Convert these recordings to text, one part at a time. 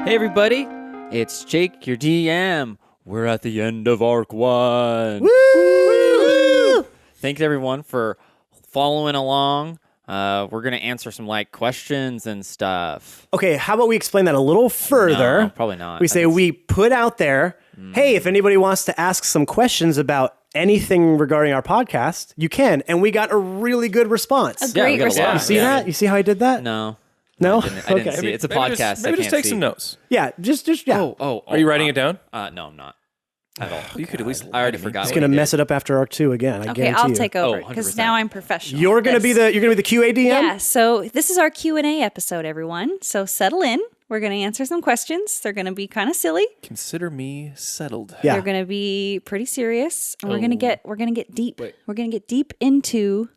Hey everybody, it's Jake, your DM. We're at the end of Arc 1. Woo! Thanks everyone for following along. We're going to answer some questions and stuff. Okay, how about we explain that a little further? No, probably not. We say we put out there, hey, if anybody wants to ask some questions about anything regarding our podcast, you can. And we got a really good response. A great response. You see that? You see how I did that? No. No? I didn't see it. It's a podcast. Maybe just take some notes. Yeah, just yeah. Are you writing it down? No, I'm not. At all. You could at least. I already forgot. It's going to mess it up after Arc 2 again. I Okay, guarantee I'll you. take over 100%. because now I'm professional. You're going to be the QA DM? Yeah, so this is our Q&A episode, everyone. So settle in. We're going to answer some questions. They're going to be kind of silly. Consider me settled. Yeah. They're going to be pretty serious. And we're going to get deep. Wait. We're going to get deep into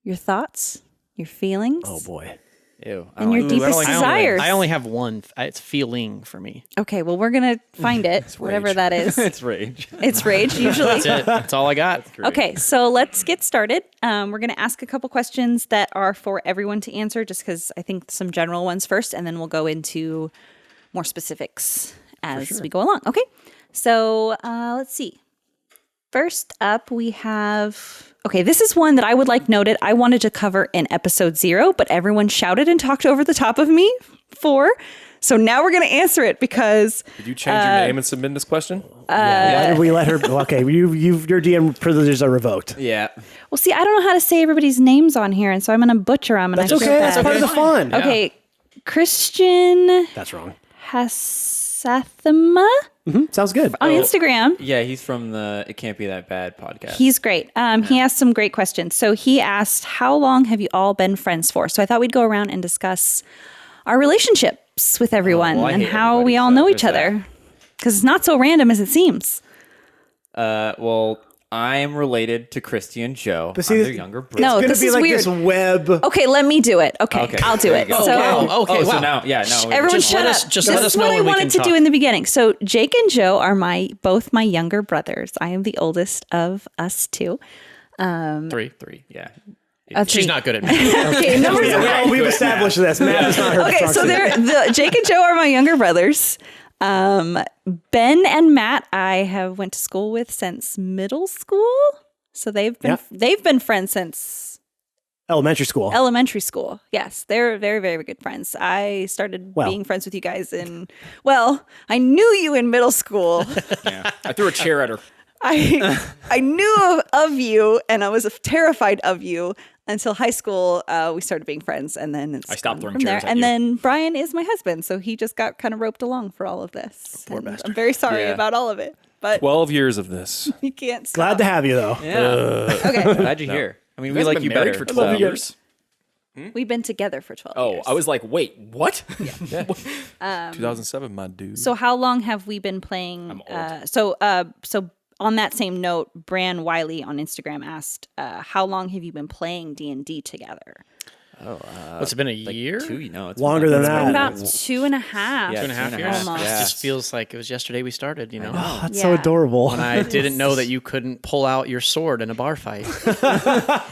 your thoughts, your feelings. Oh boy. Ew. And your deepest desires. I only have one. It's feeling for me. Okay, well, we're going to find it, whatever that is. It's rage. It's rage, usually. That's it. That's all I got. Okay, so let's get started. We're going to ask a couple questions that are for everyone to answer, just because I think some general ones first, and then we'll go into more specifics as we go along. Okay, so let's see. First up, we have... Okay, this is one that I would like noted. I wanted to cover in episode 0, but everyone shouted and talked over the top of me for. So now we're going to answer it because... Did you change your name and submit this question? Why did we let her... Okay, your DM privileges are revoked. Yeah. Well, see, I don't know how to say everybody's names on here, and so I'm going to butcher them. And That's I feel okay. bad. That's part of the fun. Okay, Christian That's wrong. Hasathema Sounds good. on Instagram. Yeah, he's from the It Can't Be That Bad podcast. He's great. He asked some great questions. So he asked, how long have you all been friends for? So I thought we'd go around and discuss our relationships with everyone I and hate how everybody, we all so know each there's that. other. Because it's not so random as it seems. Well, I'm related to Christy and Joe. But see, I'm this- their younger brother. No, It's this going to be is like weird. this web... Okay, let me do it. Okay, I'll do there it. you go. So Wow. Okay. So Wow. now, no. everyone Just shut let up. us- just this let is us know what I when we wanted can to talk. do in the beginning. So Jake and Joe are both my younger brothers. I am the oldest of us two. Three. Yeah. Of She's three. not good at math. Okay, no, We've established this. Matt is not her okay, strong so suit. Jake and Joe are my younger brothers. Ben and Matt I went to school with since middle school. So they've been friends since Elementary school. elementary school. Yes, they're very, very good friends. I started being friends with you guys I knew you in middle school. Yeah. I threw a chair at her. I knew of you and I was terrified of you until high school. We started being friends, and then I stopped throwing from there. chairs at And you. then Brian is my husband, so he just got kind of roped along for all of this. Poor And bastard. I'm very sorry Yeah. about all of it, but 12 years of this. you can't stop. Glad to have you, though. Yeah. Okay, Glad you're here. I mean, we guys like been you married better. for 12 so- years? we've been together for 12 Oh, years. I was like, wait, what? 2007, my dude. So how long have we been playing? I'm old. So on that same note, Bran Wiley on Instagram asked, "How long have you been playing D&D together?" What's it been, a year? It's Longer than that. About 2.5. Yeah, 2.5 2.5 years? almost. It Yeah. just feels like it was yesterday we started, you know? Oh, that's so Yeah. adorable. When I didn't know that you couldn't pull out your sword in a bar fight.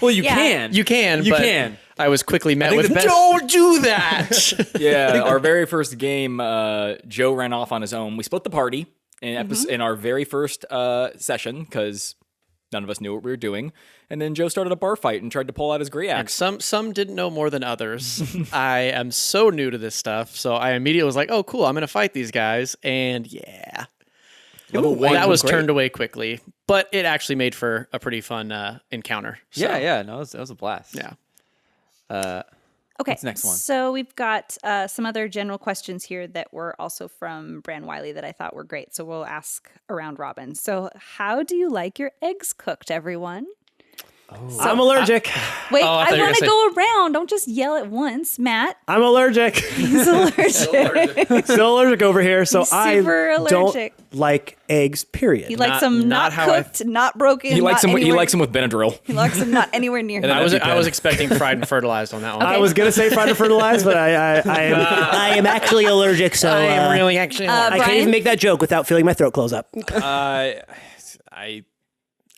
Well, you Yeah. can. You can, You but can. I was quickly met think with, the best- don't do that! Yeah, our very first game, Joe ran off on his own. We split the party in our very first session because none of us knew what we were doing. And then Joe started a bar fight and tried to pull out his gray And axe. some didn't know more than others. I am so new to this stuff, so I immediately was like, "Oh, cool! I'm going to fight these guys." And yeah, that was turned away quickly, but it actually made for a pretty fun encounter. So, Yeah. No, that was a blast. yeah. Okay. What's the next one? So we've got some other general questions here that were also from Bran Wiley that I thought were great. So we'll ask around Robin. So how do you like your eggs cooked, everyone? I'm allergic. Wait, Oh, I I thought you were want to gonna go around. Don't just yell at once. Matt, I'm allergic. he's allergic. Still allergic over here, so He's I super allergic. don't like eggs, period. He likes Not- them not not how I- cooked, not broken. He likes not him. He anywhere- likes him with Benadryl. He likes them not anywhere near him. I was EpiPen. expecting fried and fertilized on that one. I was going to say fried or fertilized, but I am actually allergic, so I am really actually. I can't Brian? even make that joke without feeling my throat close up. I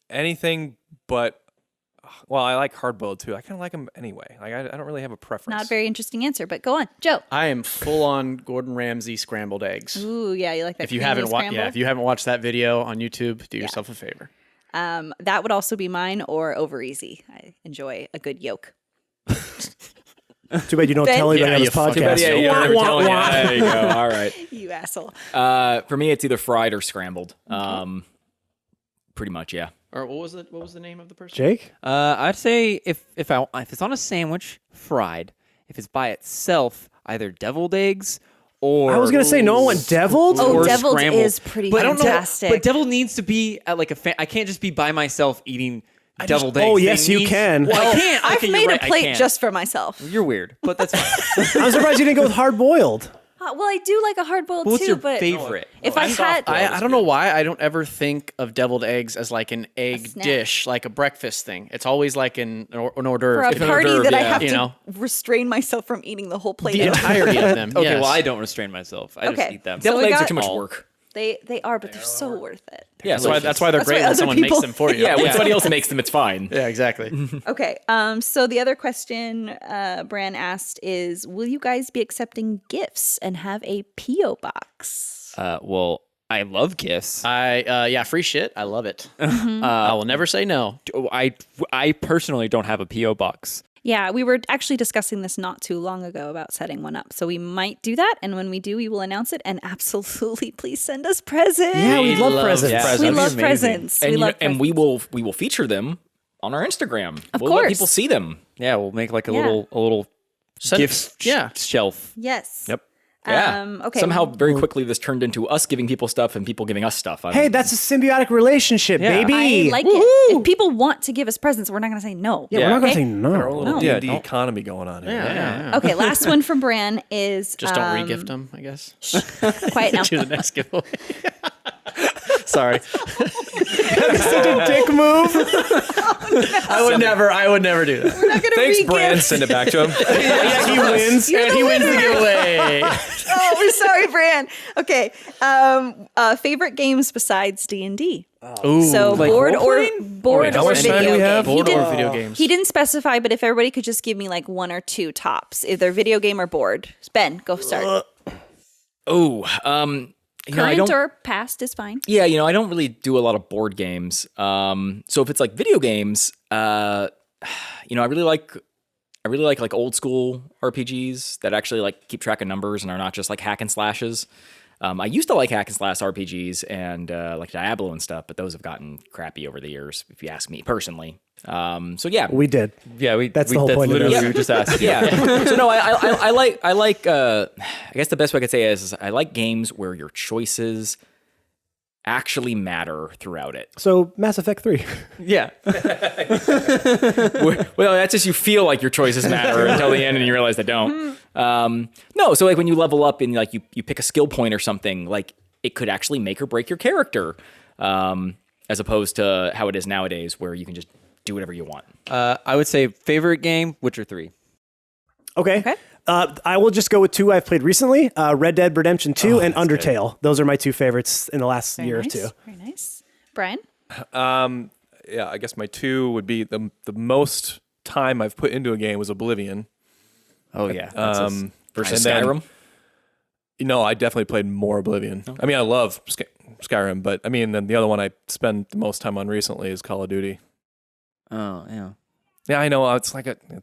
anything but Well, I like hard-boiled too. I kind of like them anyway. Like I don't really have a preference. Not a very interesting answer, but go on, Joe. I am full on Gordon Ramsay scrambled eggs. Ooh, yeah, you like that. If you creamy haven't watched, scramble? if you haven't watched that video on YouTube, do yourself a favor. That would also be mine or over easy. I enjoy a good yolk. Too bad you don't tell anybody on you this fucking podcast. Yeah, you're never telling you. There you go. All right. You asshole. For me, it's either fried or scrambled. Pretty much, yeah. Or what was the name of the person? Jake? I'd say if it's on a sandwich, fried. If it's by itself, either deviled eggs or I was going to say no one went deviled. Oh, or deviled scrambled. is pretty But I don't know- fantastic. But deviled needs to be at like I can't just be by myself eating deviled eggs. oh, They yes, you need- can. Well, I can't. I've Okay, made you're a right, I plate can't. just for myself. You're weird, but that's fine. I'm surprised you didn't go with hard boiled. Well, I do like a hard boiled What's too, your but favorite? if I had, I don't know why I don't ever think of deviled eggs as like an egg snack. dish, like a breakfast thing. It's always like an hors for d'oeuvre. a party that I have you to know, restrain myself from eating the whole plate. the entirety of them. Okay, yes. well, I don't restrain myself. I Okay. just eat them. So Deviled we eggs are got- too much all. work. They are, but they're so worth it. Yeah, That's why they're That's great why when other someone people- makes them for you. Yeah, when somebody else makes them, it's fine. Yeah, exactly. Okay. So the other question Bran asked is, will you guys be accepting gifts and have a PO box? Well, I love gifts. Free shit. I love it. I will never say no. I personally don't have a PO box. Yeah, we were actually discussing this not too long ago about setting one up. So we might do that. And when we do, we will announce it. And absolutely, please send us presents. Yeah, we love presents. Yeah. We That'd be love amazing. presents. And, we love and we presents. will feature them on our Instagram. Of we'll let course. people see them. Yeah, we'll make like a Yeah. little gift shelf. Yes. Yep. Yeah. Okay. Somehow, very quickly, this turned into us giving people stuff and people giving us stuff. Hey, that's a symbiotic relationship, Yeah. baby. I like it. If people want to give us presents, we're not going to say no. yeah, we're not going to Okay? say Our no. little No. D&D economy going on here. Yeah. Okay, last one from Bran is Just don't re-gift them, I guess. quiet now. To the next giveaway. Sorry. Such a dick move. I would never do that. We're not going to Thanks, re-gift. Brand. Send it back to him. Yeah, he wins. You're And the he wins the winner. giveaway. Oh, we're sorry, Bran. Okay. Favorite games besides D&D. Ooh. So like board role or playing? board how or much time video do we have? game. board He or didn't, video games? he didn't specify, but if everybody could just give me like one or two tops, either video game or board. Ben, go start. I Current don't. or past is fine. Yeah, I don't really do a lot of board games. So if it's like video games, I really like old school RPGs that actually like keep track of numbers and are not just like hack and slashes. I used to like hack and slash RPGs and like Diablo and stuff, but those have gotten crappy over the years, if you ask me personally. So yeah, We did. Yeah, That's the whole point of literally this. we were just asking. yeah. So no, I like. I guess the best way I could say is I like games where your choices actually matter throughout it. So Mass Effect 3. Yeah. Well, that's just you feel like your choices matter until the end and you realize they don't. No, so like when you level up and like you pick a skill point or something, like it could actually make or break your character, as opposed to how it is nowadays where you can just do whatever you want. I would say favorite game, Witcher 3. Okay. I will just go with two I've played recently, Red Dead Redemption 2 and Undertale. Those are my two favorites in the last year or two. Very nice. Brian? Yeah, I guess my two would be the most time I've put into a game was Oblivion. Oh yeah. Versus And then- Skyrim. I definitely played more Oblivion. I mean, I love Skyrim, but I mean, then the other one I spend the most time on recently is Call of Duty. Oh yeah. Yeah, I know it's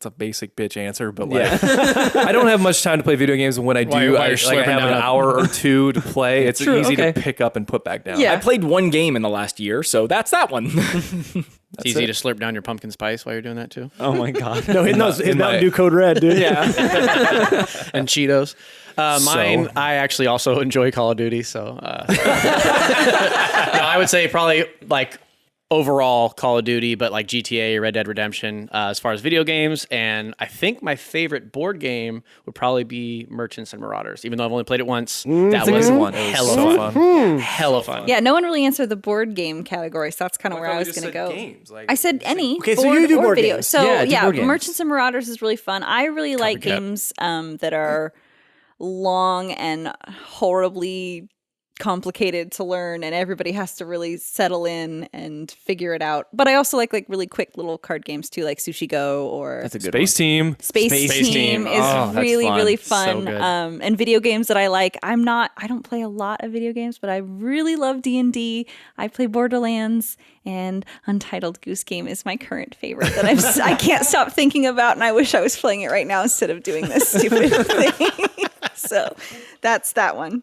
a basic bitch answer, but like I don't have much time to play video games. And when I do, While I you're slurping have an down a- hour or two to play. It's True, easy okay. to pick up and put back down. Yeah. I played one game in the last year, so that's that one. It's easy to slurp down your pumpkin spice while you're doing that too. Oh my god. No, his in Mountain my- Dew Code Red, dude. Yeah. And Cheetos. Mine, I actually also enjoy Call of Duty, so no, I would say probably like overall Call of Duty, but like GTA, Red Dead Redemption, as far as video games. And I think my favorite board game would probably be Merchants and Marauders, even though I've only played it once. That was one. hella So fun. fun. Hella fun. Yeah, no one really answered the board game category, so that's kind of where I was going to go. I said any. Okay, so you do or board video. games. So Yeah, do board games. Merchants and Marauders is really fun. I really like Cap. games that are long and horribly complicated to learn and everybody has to really settle in and figure it out. But I also like really quick little card games too, like Sushi Go or That's a good Space Team. Space Team is Oh, that's really, fun. really So fun. good. And video games that I like. I don't play a lot of video games, but I really love D&D. I play Borderlands, and Untitled Goose Game is my current favorite that I can't stop thinking about, and I wish I was playing it right now instead of doing this stupid thing. So that's that one.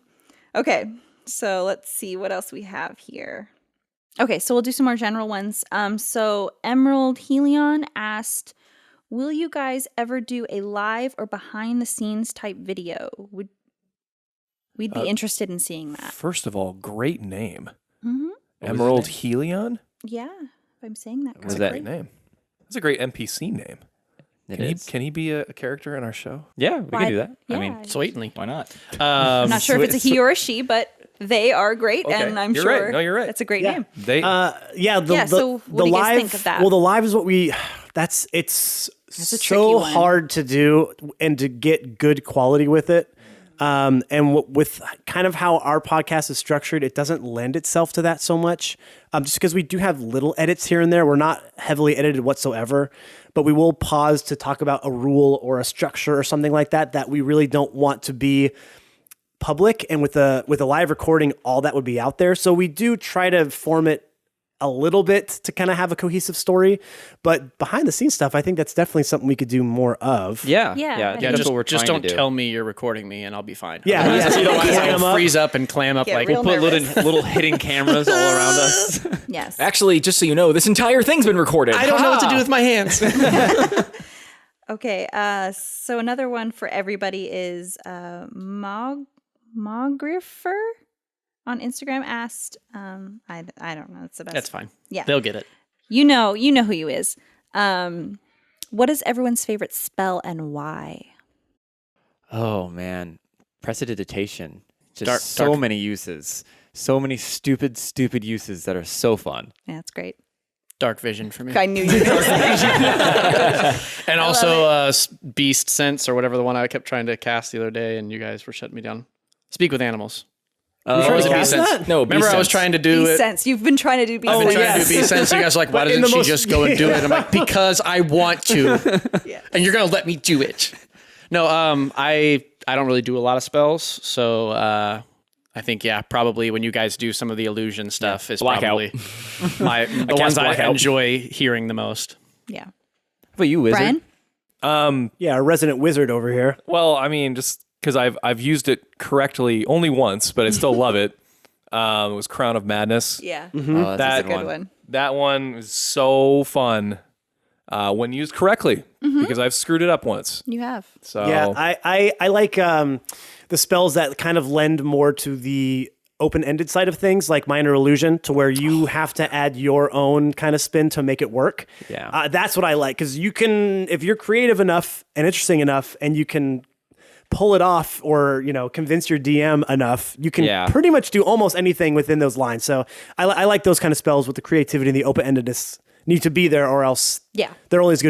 Okay, so let's see what else we have here. Okay, so we'll do some more general ones. So Emerald Helion asked, will you guys ever do a live or behind the scenes type video? We'd be interested in seeing that. First of all, great name. Mm-hmm. Emerald Helion? Yeah, if I'm saying that Was correctly. that- Great name. That's a great NPC name. Can he be a character in our show? Yeah, we can do that. Yeah. I mean, Sweetly. Why not? I'm not sure if it's a he or a she, but they are great, Okay, and I'm you're sure right. No, you're right. that's a great Yeah. name. They So what do you guys think of that? Well, the live is what it's a tricky so one. hard to do and to get good quality with it. With kind of how our podcast is structured, it doesn't lend itself to that so much. Just because we do have little edits here and there, we're not heavily edited whatsoever. But we will pause to talk about a rule or a structure or something like that we really don't want to be public. And with a live recording, all that would be out there. So we do try to form it a little bit to kind of have a cohesive story. But behind the scenes stuff, I think that's definitely something we could do more of. yeah, Yeah, yeah. I think Yeah, That's what we're just trying don't to do. tell me you're recording me and I'll be fine. Yeah, Otherwise, yeah. otherwise Clam I'll up. freeze up and clam up Get like real Put nervous. little hidden cameras all around us. Yes. Actually, just so you know, this entire thing's been recorded. I don't know what to do with my hands. Okay, so another one for everybody is Mogrifer on Instagram asked, I don't know, it's the best. That's fine. Yeah. They'll get it. You know who he is. What is everyone's favorite spell and why? Oh man, prestidigitation. Just Dark- so dark- many uses. So many stupid uses that are so fun. Yeah, that's great. Dark vision for me. I knew you were going to say. And also Beast Sense or whatever the one I kept trying to cast the other day and you guys were shutting me down. Speak with animals. trying Or was to it cast Beast Sense? that? No, Remember I was trying to do Beast it. Sense. You've been trying to do Beast I've been Sense. trying to do Beast Sense. So you guys are like, why But in doesn't the she most- just go and do it? I'm like, because I want to. Yeah. And you're going to let me do it. No, I don't really do a lot of spells. So I think, probably when you guys do some of the illusion stuff is Blackout. probably the ones I Blackout. enjoy hearing the most. Yeah. How about you, Wizard? Brian? Yeah, a resident wizard over here. Well, I mean, just because I've used it correctly only once, but I still love it. It was Crown of Madness. Yeah. Oh, that's That a good Good one. one. That one is so fun when used correctly because I've screwed it up once. You have. So Yeah, I like the spells that kind of lend more to the open-ended side of things, like Minor Illusion, to where you have to add your own kind of spin to make it work. Yeah. That's what I like, because you can, if you're creative enough and interesting enough, and you can pull it off or, convince your DM enough, you can pretty much do almost anything within those lines. So I like those kind of spells with the creativity and the open-endedness need to be there, or else they're only as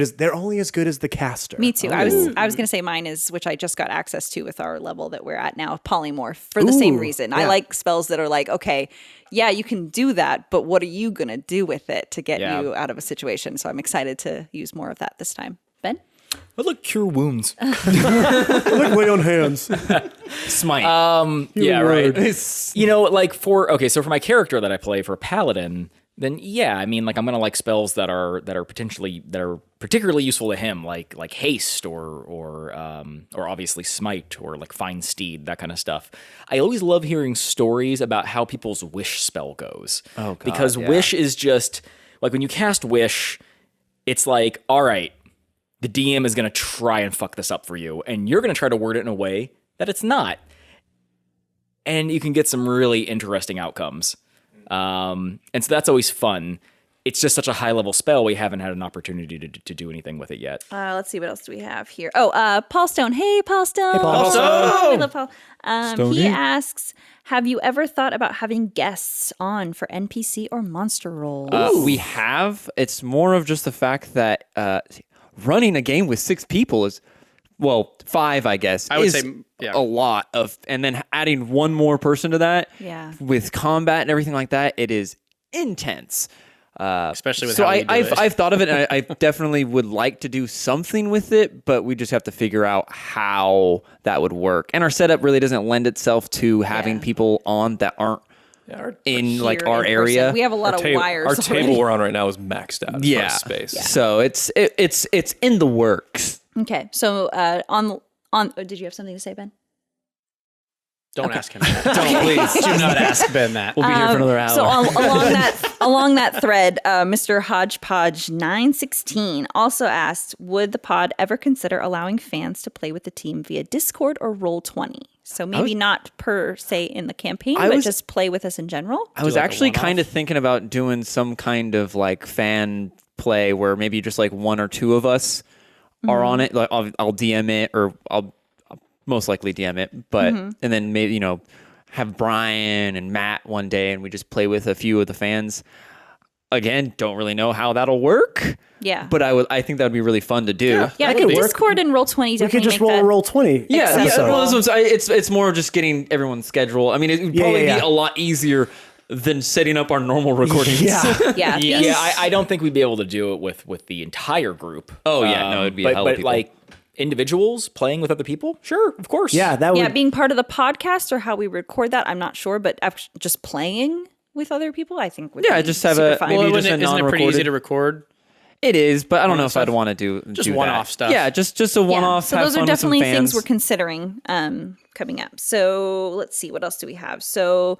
good as the caster. Me too. I was going to say mine is, which I just got access to with our level that we're at now, polymorph, for the same reason. I like spells that are like, okay, yeah, you can do that, but what are you going to do with it to get you out of a situation? So I'm excited to use more of that this time. Ben? But look, cure wounds. Look, lay on hands. Smite. Yeah, right. So for my character that I play for Paladin, then I mean, like I'm gonna like spells that are particularly useful to him, like haste or obviously smite or like find steed, that kind of stuff. I always love hearing stories about how people's wish spell goes. Oh, God, because yeah. wish is just like when you cast wish, it's like, all right, the DM is gonna try and fuck this up for you, and you're gonna try to word it in a way that it's not, and you can get some really interesting outcomes. And so that's always fun. It's just such a high level spell. We haven't had an opportunity to do anything with it yet. Let's see, what else do we have here? Oh, Paul Stone. Hey, Paul Stone. Hey, Paul Stone. We love Paul. He asks, have you ever thought about having guests on for NPC or monster roles? We have. It's more of just the fact that running a game with 6 people is well, 5, I guess, I would is say, yeah. a lot of, and then adding one more person to that, Yeah. with combat and everything like that, it is intense. Especially with So how we do it. I've thought of it, and I definitely would like to do something with it, but we just have to figure out how that would work. And our setup really doesn't lend itself to having Yeah. people on that aren't in like Here our in area. person. We have a lot of wires. Our already. table we're on right now is maxed out. Yeah. As far as space. So it's in the works. Okay. So on did you have something to say, Ben? Don't ask him that. Don't please. Do not ask Ben that. We'll be here for another hour. So along that thread, Mr. Hodgepodge 916 also asked, would the pod ever consider allowing fans to play with the team via Discord or Roll20? So maybe not per se in the campaign, but just play with us in general. I was actually kind of thinking about doing some kind of like fan play where maybe just like 1 or 2 of us are on it. Like I'll DM it, or I'll most likely DM it, but and then maybe have Brian and Matt one day, and we just play with a few of the fans. Again, don't really know how that'll work. Yeah. But I think that would be really fun to do. Yeah, could work. Discord and Roll20 We definitely could just make that. roll 20. Yeah, accessible. well, it's more just getting everyone's schedule. I mean, it would probably be a lot easier than setting up our normal recordings. Yeah. Yeah. Yeah, I don't think we'd be able to do it with the entire group. Oh, yeah, no, it'd be a hell of but people. like individuals playing with other people, sure, of course. Yeah, that would. Yeah, being part of the podcast or how we record that, I'm not sure, but just playing with other people, I think would be just have super a- fun. maybe Well, just isn't it pretty non-recorded. easy to record? It is, but I don't know if One-off I'd want to do Just do one-off that. stuff. Yeah, just a one-off. So have those are fun with some definitely things fans. we're considering coming up. So let's see, what else do we have? So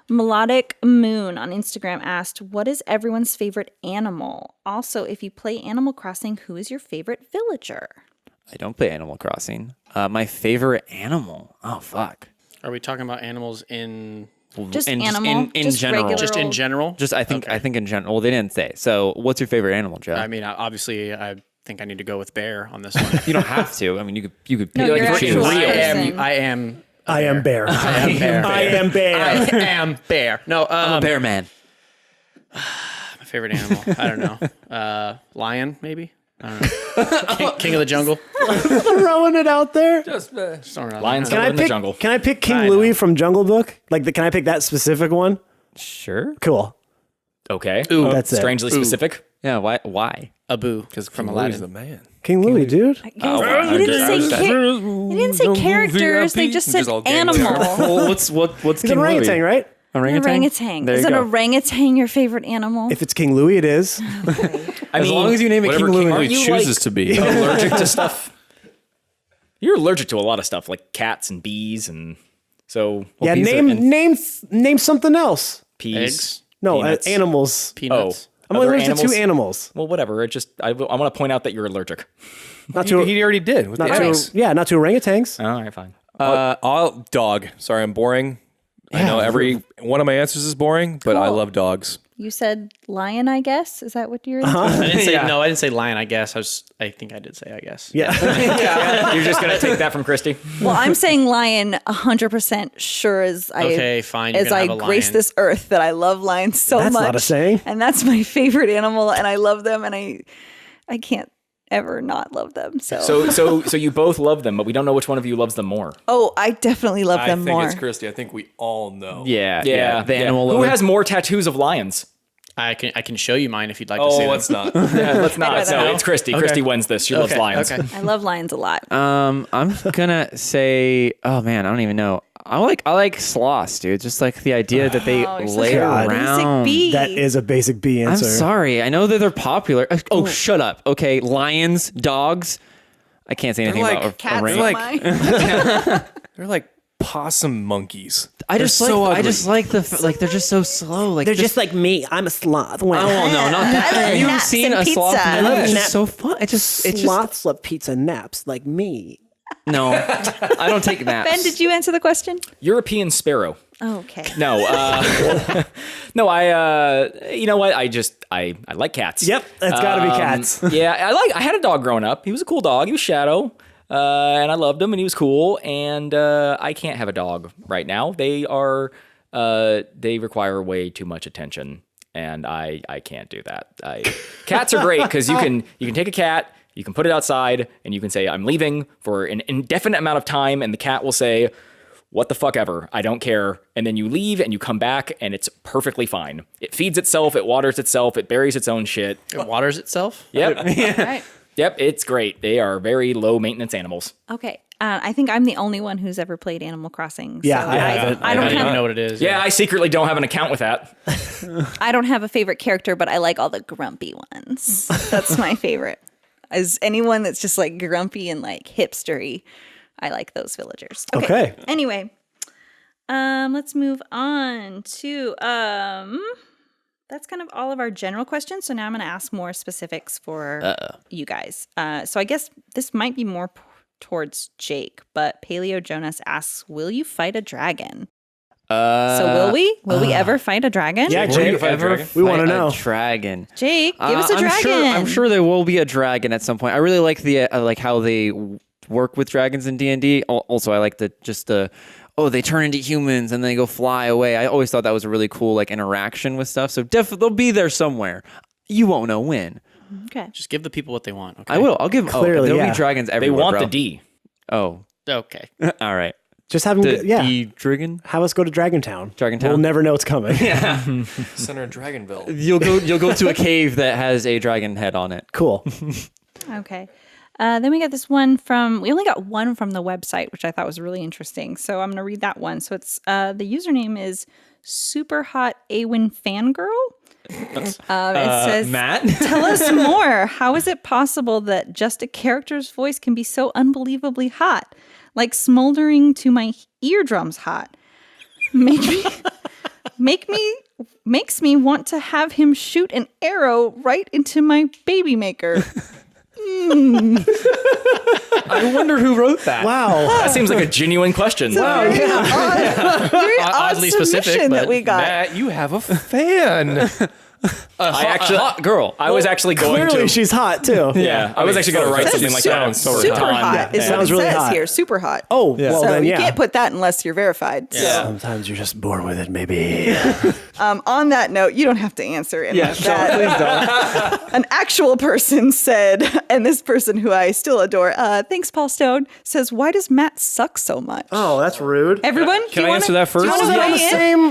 Melodic Moon on Instagram asked, what is everyone's favorite animal? Also, if you play Animal Crossing, who is your favorite villager? I don't play Animal Crossing. My favorite animal. Oh fuck. Are we talking about animals in Just In- animal, in just general. regular just in old- general? Just I think in general. Well, they didn't say. So, what's your favorite animal, Joe? I mean, obviously, I think I need to go with bear on this one. You don't have to. I mean, you could No, pick you're and actually choose. real. I am. I am bear. I am bear. I am bear. I am bear. No, I'm a bear man. my favorite animal. I don't know. Lion, maybe. I don't know. King of the jungle. Throwing it out there. Lions Can live I in the pick? jungle. Can I pick King I Louis know. from Jungle Book? Can I pick that specific one? Sure. Cool. Okay. Ooh, That's it. Strangely specific. Yeah. Why? Abu, because from Louis is Aladdin. the man. King Louis, dude. He didn't say characters. They just said animal. Well, what's He's King an orangutan, Louis? right? Orangutan. There Is you an go. orangutan your favorite animal? If it's King Louis, it is. As long as you name it Whatever King Louis. Aren't you chooses like to be. allergic to stuff? You're allergic to a lot of stuff, like cats and bees, and so Yeah, bees are- name something else. peas. Eggs, No, Peanuts. animals. peanuts. I'm Other allergic to animals? 2 animals. Well, whatever. It just I want to point out that you're allergic. Not to He already did. With not the to eggs. not to orangutans. All right, fine. Dog. Sorry, I'm boring. I know every one of my answers is boring, but I Cool. love dogs. You said lion, I guess. Is that what you're? I didn't say no. I didn't say lion. I guess I think I did say I guess. Yeah. You're just gonna take that from Christy. Well, I'm saying lion 100% sure as I Okay, fine. You're as gonna I have a grace lion. this earth that I love lions so That's much. not a saying. And that's my favorite animal, and I love them, and I can't ever not love them. So So you both love them, but we don't know which one of you loves them more. oh, I definitely love I them think more. it's Christy. I think we all know. Yeah. The animal. Who lover. has more tattoos of lions? I can show you mine if you'd like to see Oh, them. let's not. Let's not. rather No, not. it's Christy. Christy wins this. She loves lions. Okay. I love lions a lot. I'm gonna say. Oh man, I don't even know. I like sloths, dude. Just like the idea that they Oh, you're such lay a around. basic bee. That is a basic B I'm answer. sorry. I know that they're popular. Oh, shut up. Okay, lions, dogs. I can't say anything like about Cats orang- are like- mine. They're like possum monkeys. I just They're like. so I ugly. just like like they're just so slow. Like They're just like me. I'm a sloth. Oh well, no, not that. I love Have you ever naps seen and a sloth? pizza. I love It's nap- just so fun. It's just Sloths love pizza naps like me. no. I don't take naps. Ben, did you answer the question? European sparrow. Oh, okay. No, no. You know what? I like cats. Yep, that's got to be cats. Yeah, I had a dog growing up. He was a cool dog. He was Shadow, and I loved him, and he was cool. And I can't have a dog right now. They require way too much attention, and I can't do that. Cats are great because you can take a cat. You can put it outside and you can say, I'm leaving for an indefinite amount of time. And the cat will say, what the fuck ever, I don't care. And then you leave and you come back and it's perfectly fine. It feeds itself, it waters itself, it buries its own shit. It waters itself? Yep. All right. Yep, it's great. They are very low maintenance animals. Okay. I think I'm the only one who's ever played Animal Crossing. Yeah, so I haven't. I don't I don't have. know what it is. Yeah, I secretly don't have an account with that. I don't have a favorite character, but I like all the grumpy ones. That's my favorite. As anyone that's just like grumpy and like hipstery, I like those villagers. Okay. Anyway, let's move on to that's kind of all of our general questions. So now I'm going to ask more specifics for you guys. So I guess this might be more towards Jake, but Paleo Jonas asks, will you fight a dragon? So will we? Will we ever fight a dragon? Yeah, Will Jake, you ever we want to fight know. a dragon? Jake, give us a dragon. I'm sure there will be a dragon at some point. I really like the like how they work with dragons in D&D. Also, I like they turn into humans and then they go fly away. I always thought that was a really cool like interaction with stuff. So they'll be there somewhere. You won't know when. Okay. Just give the people what they want. Okay. I will. I'll give. Clearly, there'll yeah. be dragons They everywhere. want bro. the D. Oh, Okay. all right. Just have them, The dragon. have us go to Dragontown. Dragontown? We'll never know it's coming. Center of Dragonville. You'll go to a cave that has a dragon head on it. Cool. Okay. Then we got this one we only got one from the website, which I thought was really interesting. So I'm going to read that one. So it's, the username is Super Hot Awin Fangirl. It says, Matt. tell us more. How is it possible that just a character's voice can be so unbelievably hot? Like smoldering to my eardrums hot. Makes me want to have him shoot an arrow right into my baby maker. I wonder who wrote that. Wow. That seems like a genuine question. Very odd Oddly specific, submission that but we got. Matt, you have a fan. hot girl. I was actually going Clearly, to. she's hot too. Yeah, I was actually going to write something like that. so Super Don. hot is what Sounds it really says hot. here. Super hot. Oh, well so then, you yeah. can't put that unless you're verified. Sometimes you're just born with it, maybe. On that note, you don't have to answer it. Yeah, please don't. An actual person said, and this person who I still adore, thanks, Paul Stone, says, why does Matt suck so much? Oh, that's rude. Everyone, Can I answer that first? Do you How is want that to on the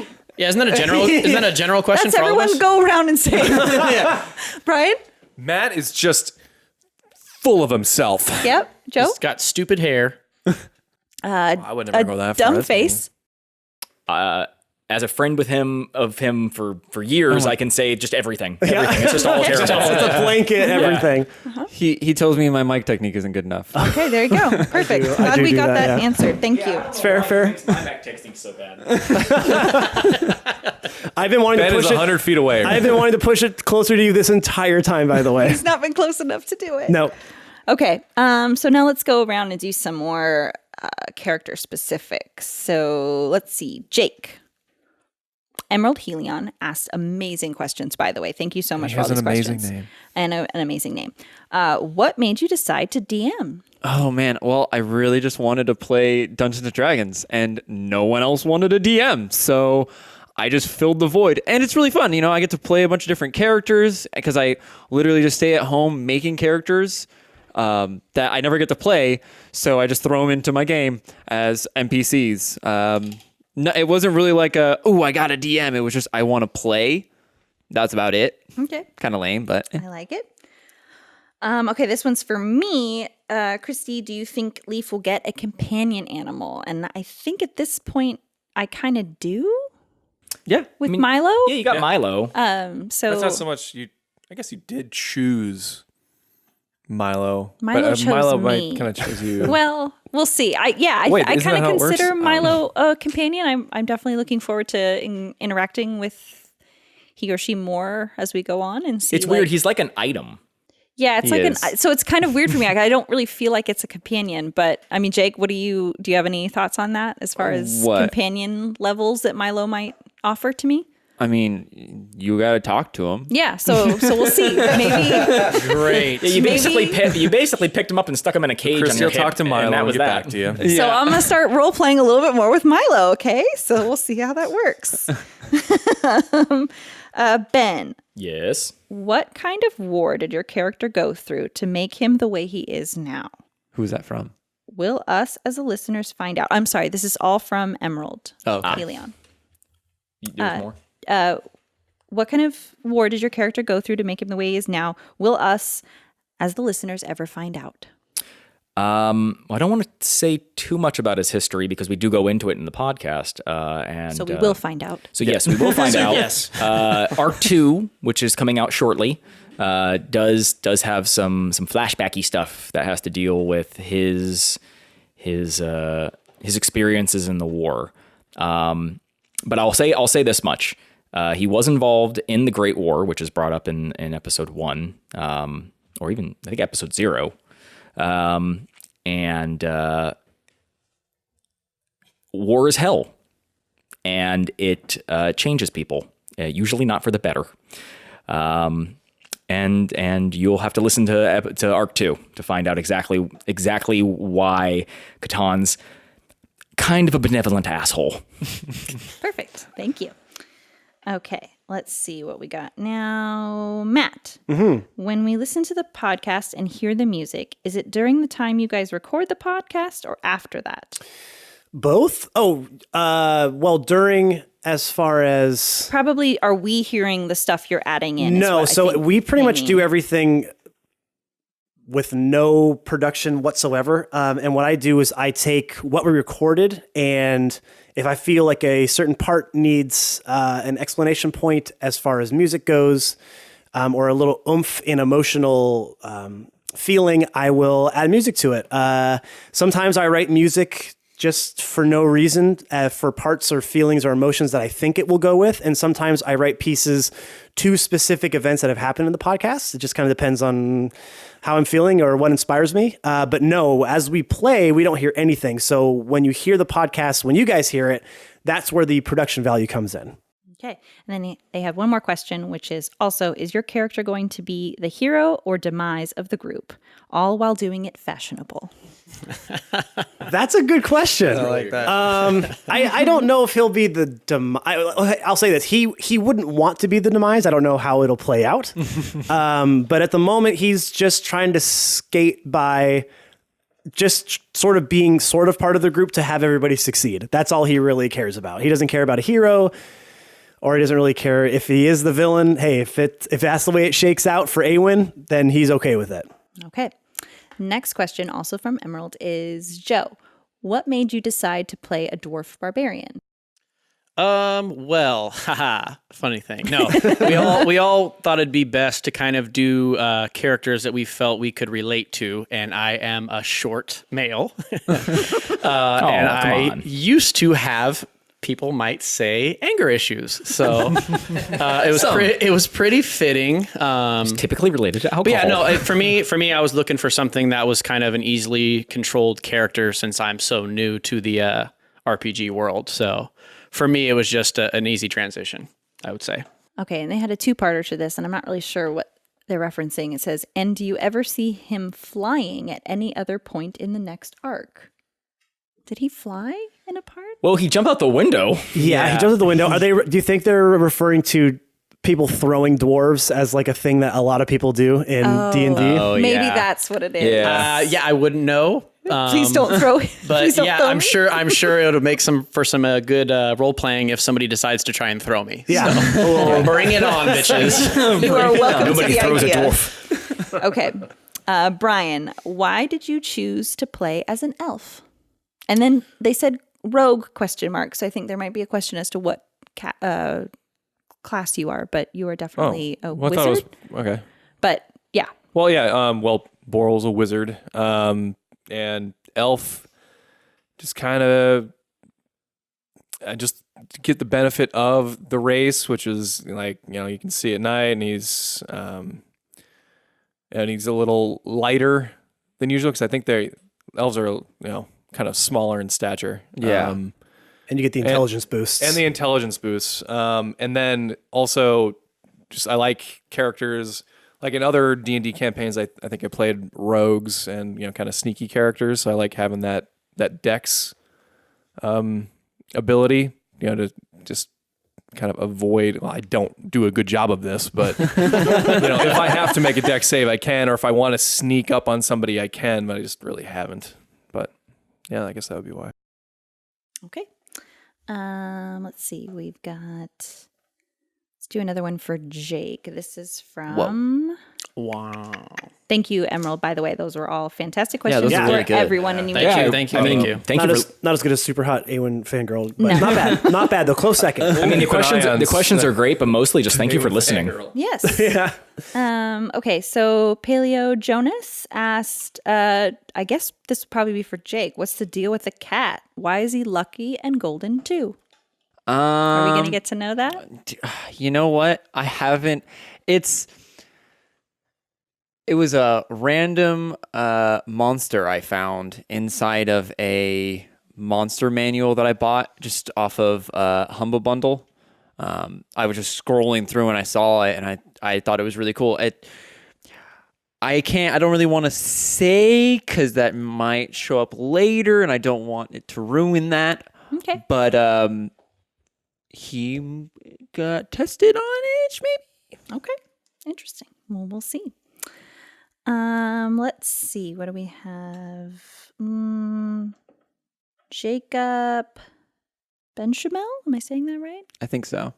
same? Yeah, isn't that a general question That's for all of everyone us? go around and say, Brian? Matt is just full of himself. Yep. Joe? He's got stupid hair. I would never go that far. Dumb That's face. As a friend with him for years, I can say just everything. Everything. It's just all terrible. It's a blanket, everything. He tells me my mic technique isn't good enough. Okay, there you go. Perfect. Glad do we do got that, that yeah. answered. Thank you. It's fair. My back texting's so bad. I've been wanting Ben to is push it. 100 feet away. I've been wanting to push it closer to you this entire time, by the way. He's not been close enough to do it. No. Okay. So now let's go around and do some more character specifics. So let's see. Jake. Emerald Helion asked amazing questions, by the way. Thank you so much for all these questions. name. And an amazing name. What made you decide to DM? Oh man, well, I really just wanted to play Dungeons and Dragons, and no one else wanted a DM, so I just filled the void, and it's really fun. You know, I get to play a bunch of different characters because I literally just stay at home making characters that I never get to play, so I just throw them into my game as NPCs. No, it wasn't really like I got a DM. It was just I want to play. That's about it. Okay. Kind of lame, but I like it. Okay, this one's for me. Christy, do you think Leaf will get a companion animal? And I think at this point, I kind of do yeah. with Milo. Yeah, you got Milo. So That's not so much you. I guess you did choose Milo. Milo chose Milo me. might kind of choose you. Well, we'll see. I Wait, kind isn't that of how it works? consider Milo a companion. I'm definitely looking forward to interacting with he or she more as we go on and see. It's weird. He's like an item. Yeah, it's He like is. so it's kind of weird for me. I don't really feel like it's a companion, but I mean, Jake, do you have any thoughts on that as far as What? companion levels that Milo might offer to me? I mean, you got to talk to him. Yeah, so we'll see. Maybe Great. Yeah, you basically picked him up and stuck him in a cage Chris, on your you'll talk hip, to Milo and that and was get that. back to you. so. I'm gonna start role playing a little bit more with Milo. Okay, so we'll see how that works. Ben, Yes. what kind of war did your character go through to make him the way he is now? Who's that from? Will us as the listeners find out? I'm sorry, this is all from Emerald. Oh, okay. Helion. There's more. What kind of war did your character go through to make him the way he is now? Will us as the listeners ever find out? I don't want to say too much about his history because we do go into it in the podcast. So we will find out. So yes, we will find out. Yes. Arc 2, which is coming out shortly, does have some flashbacky stuff that has to deal with his experiences in the war. But I'll say this much: he was involved in the Great War, which is brought up in episode 1, or even I think episode 0. And war is hell, and it changes people, usually not for the better. And you'll have to listen to Arc 2 to find out exactly why Catan's kind of a benevolent asshole. Perfect. Thank you. Okay, let's see what we got now. Matt, when we listen to the podcast and hear the music, is it during the time you guys record the podcast or after that? Both? Oh, well, during, as far as... Probably, are we hearing the stuff you're adding in? No, so we pretty much do everything with no production whatsoever. And what I do is I take what we recorded, and if I feel like a certain part needs an explanation point as far as music goes, or a little oomph in emotional feeling, I will add music to it. Sometimes I write music just for no reason, for parts or feelings or emotions that I think it will go with. And sometimes I write pieces to specific events that have happened in the podcast. It just kind of depends on how I'm feeling or what inspires me. But no, as we play, we don't hear anything. So when you hear the podcast, when you guys hear it, that's where the production value comes in. Okay. And then they have one more question, which is also, is your character going to be the hero or demise of the group, all while doing it fashionable? That's a good question. I like that. I don't know if he'll be the demise. I'll say this. He wouldn't want to be the demise. I don't know how it'll play out. But at the moment, he's just trying to skate by just sort of being sort of part of the group to have everybody succeed. That's all he really cares about. He doesn't care about a hero, or he doesn't really care if he is the villain. Hey, if that's the way it shakes out for Awen, then he's okay with it. Okay. Next question, also from Emerald, is Joe, what made you decide to play a dwarf barbarian? Well, funny thing. No, we all thought it'd be best to kind of do characters that we felt we could relate to, and I am a short male, and I used to have, people might say, anger issues. So it was pretty fitting. It's typically related to alcohol. But yeah, no, for me, I was looking for something that was kind of an easily controlled character since I'm so new to the RPG world. So for me, it was just an easy transition, I would say. Okay, and they had a two-parter to this, and I'm not really sure what they're referencing. It says, and do you ever see him flying at any other point in the next arc? Did he fly in a part? Well, he jumped out the window. Yeah, he jumped out the window. Do you think they're referring to people throwing dwarves as like a thing that a lot of people do in D&D? Oh, Maybe yeah. that's what it is. Yeah. I wouldn't know. Please don't throw it. But yeah, I'm sure it'll make for some good role playing if somebody decides to try and throw me. Yeah. So, bring it on, bitches. You are welcome Nobody to the throws idea. a dwarf. Okay. Brian, why did you choose to play as an elf? And then they said rogue ? So I think there might be a question as to what class you are, but you are definitely a Well, I wizard. thought it was, okay. But yeah. Well, yeah. Boral's a wizard, and elf. Just kind of, just get the benefit of the race, which is like you can see at night, and he's a little lighter than usual because I think elves are kind of smaller in stature. Yeah. And you get the intelligence boosts. And the intelligence boosts. And then also, just I like characters like in other D&D campaigns. I think I played rogues and kind of sneaky characters. So I like having that dex ability. To just kind of avoid. Well, I don't do a good job of this, but if I have to make a deck save, I can, or if I want to sneak up on somebody, I can, but I just really haven't. But yeah, I guess that would be why. Okay. Let's see. We've got. Let's do another one for Jake. This is from. Wow. Thank you, Emerald. By the way, those were all fantastic Yeah, questions those for are very good. everyone. And you Thank you. Thank you. Not as good as Super Hot A1 Fangirl, but not bad. Not bad though. Close second. I mean, Keep an eye on the questions are great, but mostly just thank you for listening. Yes. Yeah. Okay, so Paleo Jonas asked, I guess this would probably be for Jake. What's the deal with the cat? Why is he lucky and golden too? Are we going to get to know that? You know what? I haven't. It was a random monster I found inside of a monster manual that I bought just off of Humble Bundle. I was just scrolling through and I saw it and I thought it was really cool. I don't really want to say because that might show up later and I don't want it to ruin that. Okay. But he got tested on it, maybe. Okay. Interesting. Well, we'll see. Let's see. What do we have? Jacob Benchamel? Am I saying that right? I think so.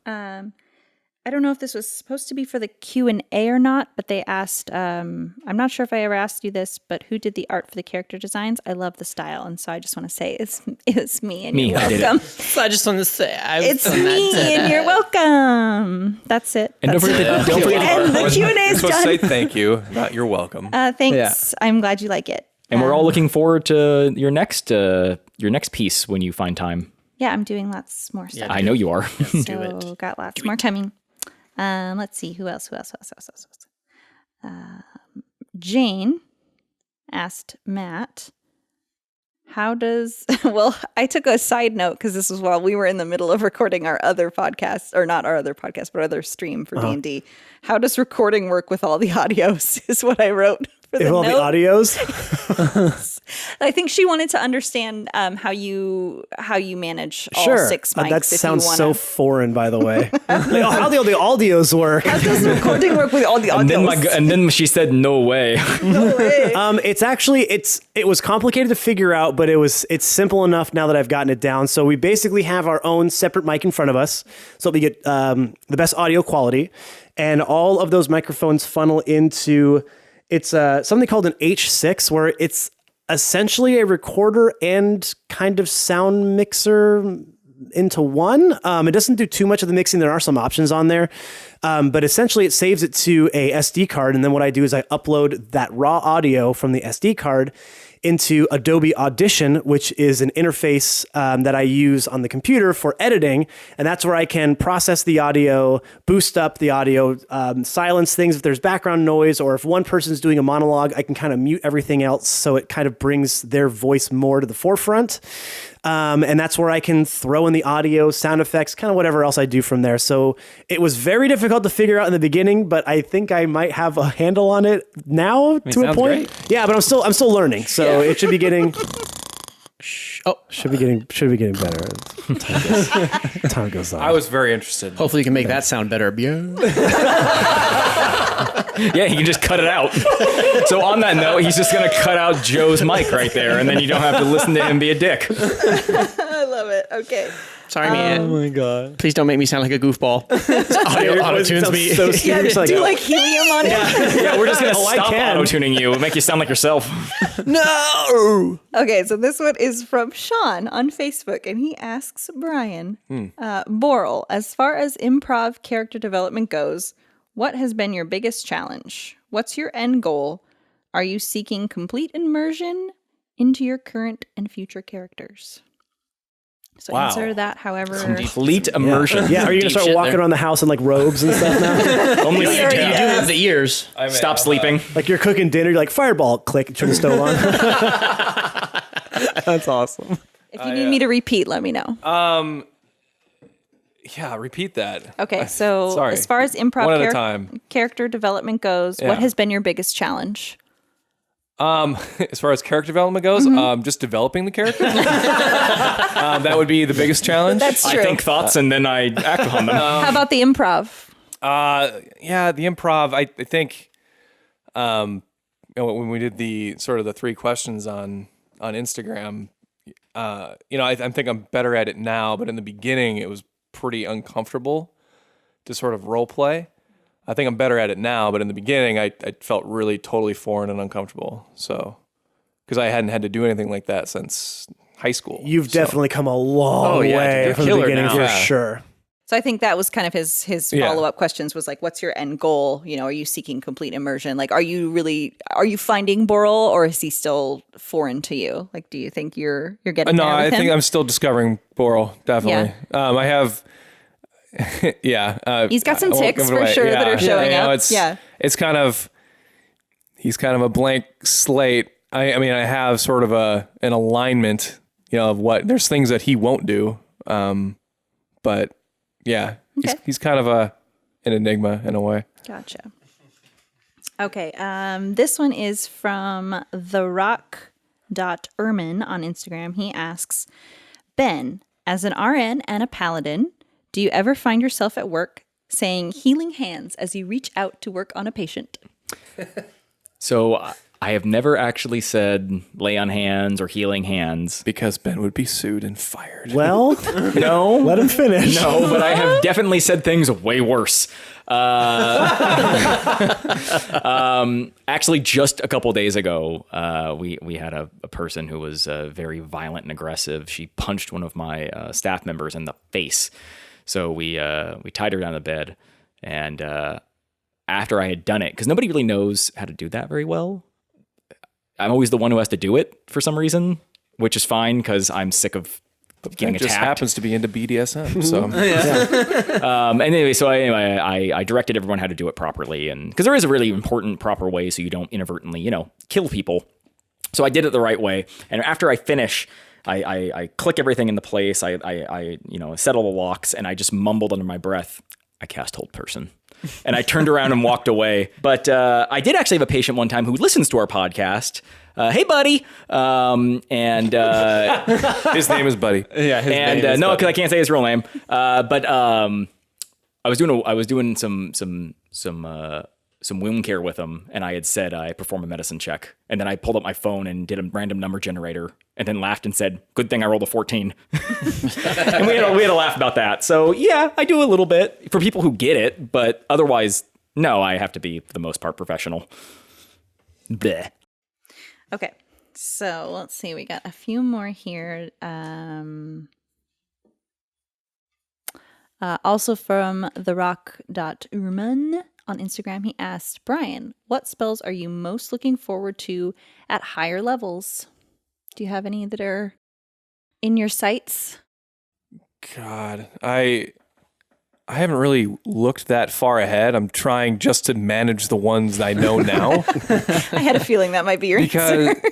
I don't know if this was supposed to be for the Q&A or not, but they asked, I'm not sure if I ever asked you this, but who did the art for the character designs? I love the style, and so I just want to say it's me, and you're I did welcome. So I just want to say It's me, and you're welcome. That's it. And don't forget and the Q&A You're is supposed to done. say thank you, not you're welcome. Thanks. I'm glad you like it. And we're all looking forward to your next piece when you find time. Yeah, I'm doing lots more stuff. I know you are. So got lots more coming. Let's see, who else? Jane asked Matt, how does, well, I took a side note because this was while we were in the middle of recording our other podcast, or not our other podcast, but our other stream for D&D. How does recording work with all the audios is what I wrote for the If all the note. audios. I think she wanted to understand how you manage all Sure. 6 mics. That if sounds you so wanna. foreign, by the way. Like, how do the audios work? How does recording work with all the audios? And then she said, "No way." No way. It was complicated to figure out, but it's simple enough now that I've gotten it down. So we basically have our own separate mic in front of us, so we get the best audio quality, and all of those microphones funnel into something called an H6, where it's essentially a recorder and kind of sound mixer into one. It doesn't do too much of the mixing. There are some options on there. But essentially it saves it to a SD card. And then what I do is I upload that raw audio from the SD card into Adobe Audition, which is an interface that I use on the computer for editing. And that's where I can process the audio, boost up the audio, silence things if there's background noise, or if one person's doing a monologue, I can kind of mute everything else so it kind of brings their voice more to the forefront. And that's where I can throw in the audio, sound effects, kind of whatever else I do from there. So it was very difficult to figure out in the beginning, but I think I might have a handle on it now to a point. Great. Yeah, but I'm still learning. So it should be getting should be getting better as time goes on. I was very interested. Hopefully you can make that sound better. Yeah, you can just cut it out. So on that note, he's just going to cut out Joe's mic right there, and then you don't have to listen to him be a dick. I love it. Okay. Sorry, man. Oh my god. Please don't make me sound like a goofball. Auto-tunes me. So Yeah, stupid. do like helium on it. Yeah, we're just going to I stop can. auto-tuning you. We'll make you sound like yourself. No! Okay, so this one is from Sean on Facebook, and he asks Brian, Boral, as far as improv character development goes, what has been your biggest challenge? What's your end goal? Are you seeking complete immersion into your current and future characters? So answer that however. Complete immersion. Yeah, are you gonna Deep start shit walking there. around the house in like robes and stuff now? Only You you do can. have the ears. Stop sleeping. Like you're cooking dinner, you're like fireball, click, turn the stove on. That's awesome. If you need me to repeat, let me know. Yeah, repeat that. Okay, so sorry. as far as improv One at a time. character development goes, Yeah. what has been your biggest challenge? As far as character development goes, just developing the character. That would be the biggest challenge. That's true. I think thoughts and then I act on them. How about the improv? Yeah, the improv. I think, when we did the sort of the 3 questions on Instagram, I think I'm better at it now. But in the beginning, it was pretty uncomfortable to sort of role play. I think I'm better at it now, but in the beginning, I felt really totally foreign and uncomfortable. So, because I hadn't had to do anything like that since high school. You've definitely come a long way you're a from the killer beginning now. for Yeah. sure. So I think that was kind of his Yeah. follow-up questions was like, what's your end goal? Are you seeking complete immersion? Like, are you finding Boral, or is he still foreign to you? Like, do you think you're getting No, there with I him? think I'm still discovering Boral, definitely. I have, He's got some I won't ticks give it for away. sure that are showing up. It's kind of, he's kind of a blank slate. I mean, I have sort of an alignment, of what, there's things that he won't do. But yeah, he's kind of an enigma in a way. Gotcha. Okay. This one is from therock.erman on Instagram. He asks, Ben, as an RN and a paladin, do you ever find yourself at work saying healing hands as you reach out to work on a patient? So I have never actually said lay on hands or healing hands. Because Ben would be sued and fired. Well, No. let him finish. No, but I have definitely said things way worse. Actually, just a couple days ago, we had a person who was very violent and aggressive. She punched one of my staff members in the face. So we tied her down the bed, and after I had done it, because nobody really knows how to do that very well, I'm always the one who has to do it for some reason, which is fine because I'm sick of getting It just attacked. happens to be into BDSM. So I directed everyone how to do it properly, and because there is a really important proper way so you don't inadvertently, kill people. So I did it the right way, and after I finish, I click everything into place. I settle the locks, and I just mumbled under my breath, "I cast hold person." And I turned around and walked away. But I did actually have a patient one time who listens to our podcast. Hey, buddy. his name is Buddy. Yeah, his name is no, Buddy. because I can't say his real name. But I was doing some wound care with him, and I had said I perform a medicine check, and then I pulled up my phone and did a random number generator, and then laughed and said, "Good thing I rolled a 14." And we had a laugh about that. So yeah, I do a little bit for people who get it, but otherwise, no, I have to be for the most part professional. Bleh. Okay. So let's see. We got a few more here. Also from therock.urman on Instagram, he asked, Brian, what spells are you most looking forward to at higher levels? Do you have any that are in your sights? God, I haven't really looked that far ahead. I'm trying just to manage the ones I know now. I had a feeling that might be your Because, answer.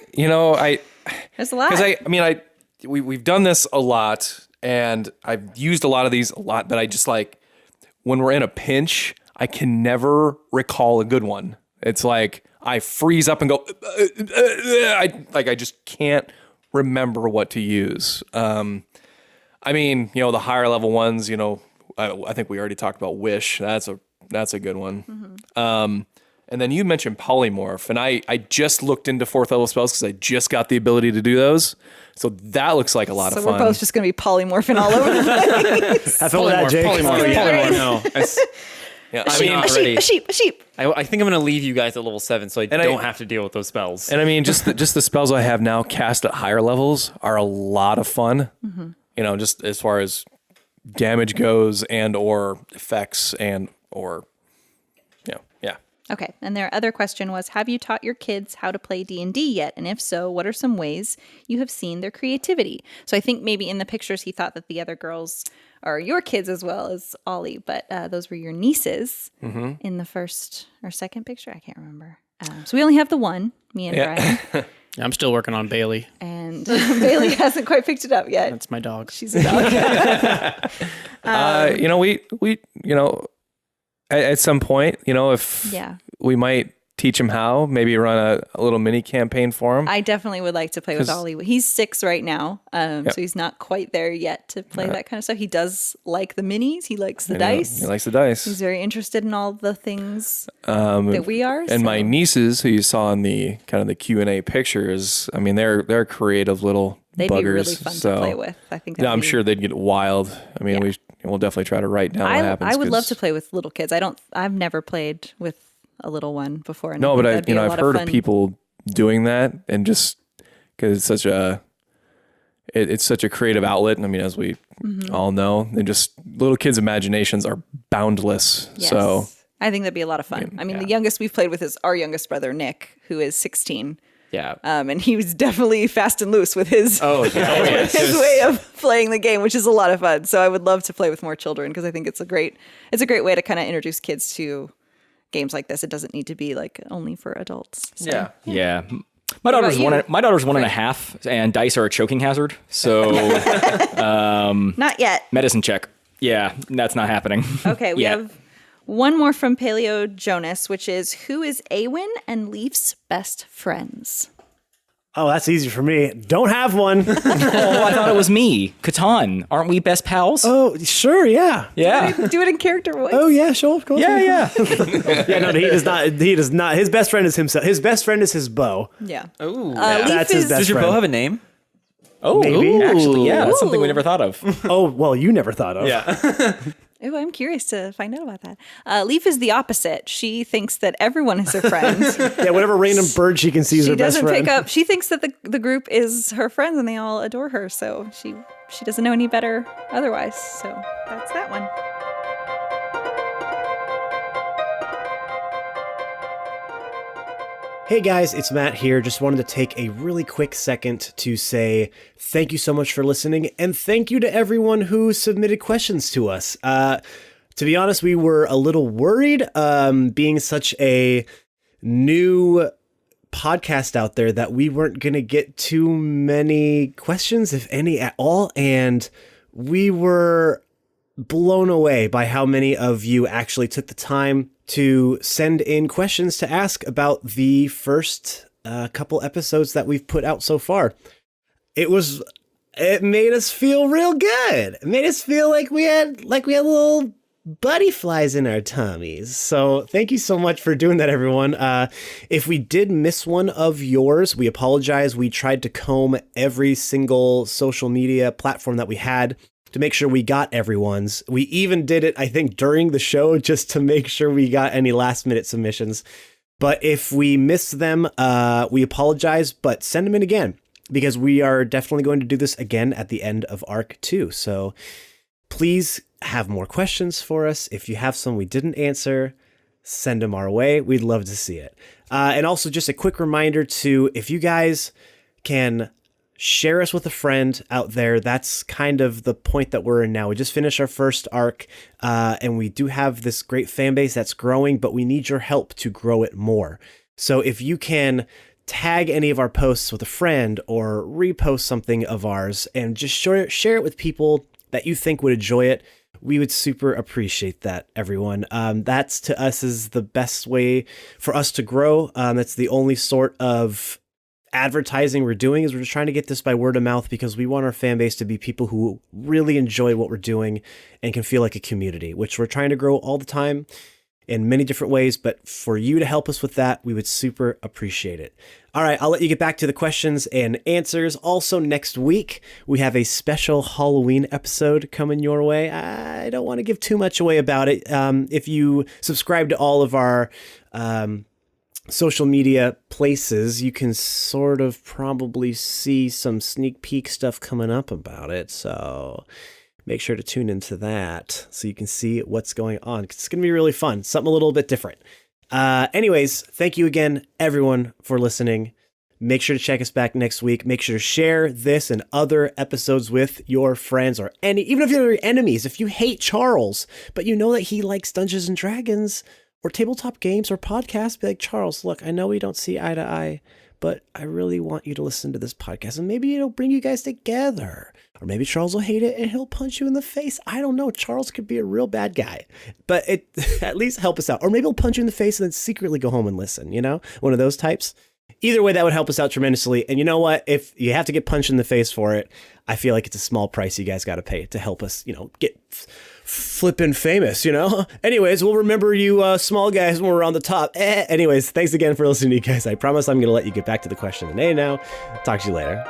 There's a lot. Because we've done this a lot, and I've used a lot of these a lot, but I just when we're in a pinch, I can never recall a good one. It's like I freeze up and go, I just can't remember what to use. The higher level ones, I think we already talked about Wish. That's a good one. Mm-hmm. And then you mentioned Polymorph, and I just looked into 4th level spells because I just got the ability to do those. So that looks like a lot of fun. So we're both just going to be polymorphing all over the place. Have fun with that, Jake. Polymorph. No, Yeah, A sheep. I think I'm going to leave you guys at level 7 so I don't have to deal with those spells. And just the spells I have now cast at higher levels are a lot of fun. Mm-hmm. Just as far as damage goes and or effects and or yeah. Okay, and their other question was, have you taught your kids how to play D&D yet? And if so, what are some ways you have seen their creativity? So I think maybe in the pictures he thought that the other girls are your kids as well as Ollie, but those were your nieces in the first or second picture. I can't remember. So we only have the one, me and Brian. I'm still working on Bailey. And Bailey hasn't quite picked it up yet. That's my dog. She's a dog. We at some point, if we might teach him how. Maybe run a little mini campaign for him. I definitely would like to play with Ollie. He's 6 right now, so he's not quite there yet to play that kind of stuff. He does like the minis. He likes the dice. He likes the dice. He's very interested in all the things that we are. And my nieces, who you saw in the kind of the Q&A pictures, I mean, they're creative little they'd buggers. be really fun to play with. I think. I'm sure they'd get wild. I mean, we'll definitely try to write down what happens. I would love to play with little kids. I've never played with a little one before. And no, but I've heard of people doing that, and just because it's such a creative outlet. I mean, as we all know, and just little kids' imaginations are boundless. Yes. So I think that'd be a lot of fun. I mean, the youngest we've played with is our youngest brother, Nick, who is 16. Yeah. And he was definitely fast and loose with his Yes. his way of playing the game, which is a lot of fun. So I would love to play with more children because I think it's a great way to kind of introduce kids to games like this. It doesn't need to be like only for adults. So. Yeah. My daughter's about you? My daughter's 1.5, and dice are a choking hazard. So Not yet. medicine check. Yeah, that's not happening. Okay, we Yeah. have one more from Paleo Jonas, which is, who is Awen and Leaf's best friends? Oh, that's easy for me. Don't have one. Oh, I thought it was me. Catan. Aren't we best pals? Oh, sure, yeah. Yeah. Do it in character voice. Oh, yeah, sure. Of course. Yeah. Yeah, no, he does not. He does not. His best friend is himself. His best friend is his bow. Yeah. Ooh. Leaf That's his is- best Does your friend. bow have a name? Oh, Maybe. actually, yeah. That's something we never thought of. Oh, well, you never thought of. Yeah. Oh, I'm curious to find out about that. Leaf is the opposite. She thinks that everyone is her friend. Yeah, whatever random bird she can see is She her best doesn't friend. pick up. She thinks that the group is her friends and they all adore her. So she doesn't know any better otherwise. So that's that one. Hey guys, it's Matt here. Just wanted to take a really quick second to say thank you so much for listening, and thank you to everyone who submitted questions to us. To be honest, we were a little worried, being such a new podcast out there, that we weren't going to get too many questions, if any at all, and we were blown away by how many of you actually took the time to send in questions to ask about the first couple episodes that we've put out so far. It made us feel real good. It made us feel like we had little buddy flies in our tummies. So thank you so much for doing that, everyone. If we did miss one of yours, we apologize. We tried to comb every single social media platform that we had to make sure we got everyone's. We even did it, I think, during the show just to make sure we got any last minute submissions. But if we missed them, we apologize, but send them in again, because we are definitely going to do this again at the end of Arc 2. So please have more questions for us. If you have some we didn't answer, send them our way. We'd love to see it. And also just a quick reminder to, if you guys can share us with a friend out there. That's kind of the point that we're in now. We just finished our first arc, and we do have this great fan base that's growing, but we need your help to grow it more. So if you can tag any of our posts with a friend or repost something of ours and just share it with people that you think would enjoy it, we would super appreciate that, everyone. That's, to us, is the best way for us to grow. That's the only sort of advertising we're doing, is we're just trying to get this by word of mouth, because we want our fan base to be people who really enjoy what we're doing and can feel like a community, which we're trying to grow all the time in many different ways. But for you to help us with that, we would super appreciate it. All right, I'll let you get back to the questions and answers. Also, next week, we have a special Halloween episode coming your way. I don't want to give too much away about it. If you subscribe to all of our social media places, you can sort of probably see some sneak peek stuff coming up about it. So make sure to tune into that so you can see what's going on. It's going to be really fun. Something a little bit different. Anyways, thank you again, everyone, for listening. Make sure to check us back next week. Make sure to share this and other episodes with your friends, or even if you're your enemies. If you hate Charles, but you know that he likes Dungeons and Dragons or tabletop games or podcasts, be like, Charles, look, I know we don't see eye to eye, but I really want you to listen to this podcast, and maybe it'll bring you guys together. Or maybe Charles will hate it and he'll punch you in the face. I don't know. Charles could be a real bad guy, but it at least help us out. Or maybe he'll punch you in the face and then secretly go home and listen, one of those types. Either way, that would help us out tremendously. And you know what? If you have to get punched in the face for it, I feel like it's a small price you guys got to pay to help us, get flippin' famous, Anyways, we'll remember you small guys when we're on the top. Anyways, thanks again for listening to you guys. I promise I'm going to let you get back to the question and A now. Talk to you later.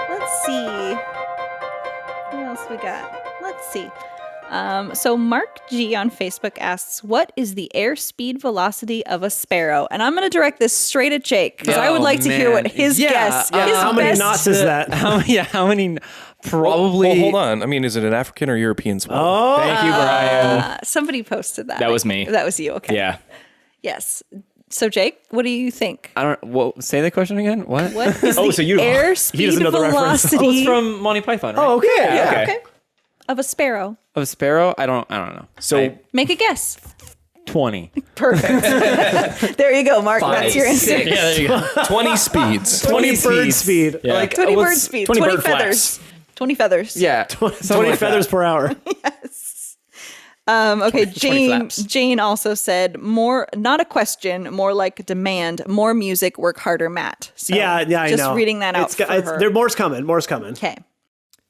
Let's see. What else we got? Let's see. So Mark G on Facebook asks, what is the airspeed velocity of a sparrow? And I'm going to direct this straight at Jake because I would like to hear what his guess. How many knots is that? How many? Probably. Well, hold on. I mean, is it an African or European swallow? Oh, Thank you, Brian. Somebody posted that. That was me. That was you. Okay. Yeah. Yes. So Jake, what do you think? I don't. Well, say the question again. What? What is Oh, the so you- airspeed doesn't know the reference. velocity It's from Monty Python, right? Oh, okay. Yeah. okay. Of a sparrow? Of a sparrow? I don't know. So Make a guess. 20. Perfect. There you go, Mark. That's your answer. Yeah, there you go. 20 speeds. 20 bird speed. yeah. Like 20 bird what's- speed. 20 20 bird feathers. flaps. 20 feathers. Yeah. 20 feathers per hour. Okay, 20 Jane. flaps. Jane also said more, not a question, more like a demand. More music, work harder, Matt. So Yeah, I know. Just reading that out for her. More's coming. Okay.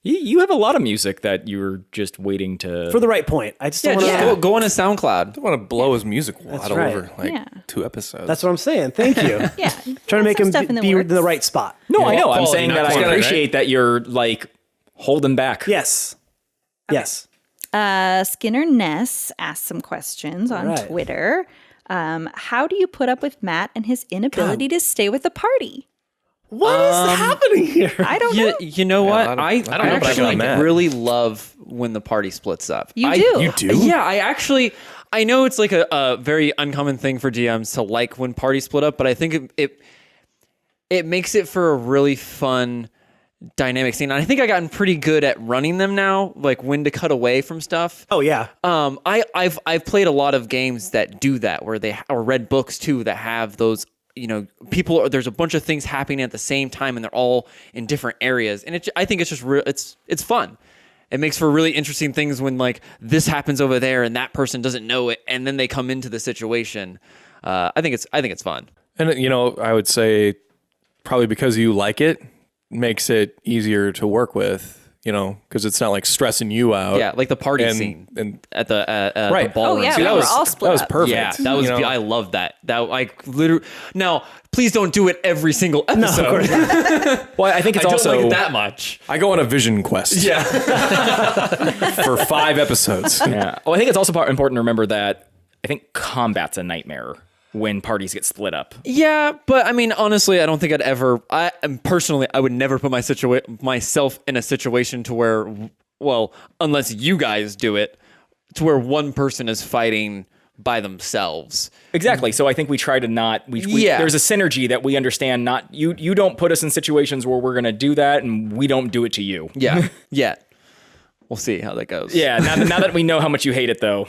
you have a lot of music that you were just waiting to. For the right point. I just don't want to. Just go on a SoundCloud. I want to blow his music wad right. over 2 episodes. That's what I'm saying. Thank you. Yeah. Trying to make him Some stuff in be in works. the right spot. no, I know. I'm quality, saying not that I quantity, right? appreciate that you're holding back. Yes. Yes. Skinner Ness asked some questions on right. Twitter. How do you put up with Matt and his inability to stay with the party? What is happening here? I don't know. You know what? I don't I know, but I actually got mad. really love when the party splits up. You I- do? You do? Yeah, I know it's like a very uncommon thing for GMs to like when parties split up, but I think it makes it for a really fun dynamic scene. And I think I've gotten pretty good at running them now, like when to cut away from stuff. Oh, yeah. I've played a lot of games that do that, where or read books too that have those. There's a bunch of things happening at the same time, and they're all in different areas. And I think it's just it's fun. It makes for really interesting things when like this happens over there, and that person doesn't know it, and then they come into the situation. I think it's fun. And I would say probably because you like it, makes it easier to work with. Because it's not like stressing you out. Yeah, like the party And- scene and at the Oh, ballroom. yeah. See, We were all split that was up. perfect. Yeah, that was. I love that. That like literally. Now, please don't do it every single episode. Well, I think it's I don't also like it that much. I go on a vision quest. Yeah. For 5 episodes. Yeah. Well, I think it's also important to remember that I think combat's a nightmare when parties get split up. Yeah, but I mean, honestly, I don't think I'd ever. I would never put myself in a situation to where, well, unless you guys do it, to where one person is fighting by themselves. Exactly. So I think we try to not. Yeah. There's a synergy that we understand. Not you. You don't put us in situations where we're going to do that, and we don't do it to you. Yeah. Yeah. We'll see how that goes. Yeah. Now that we know how much you hate it, though.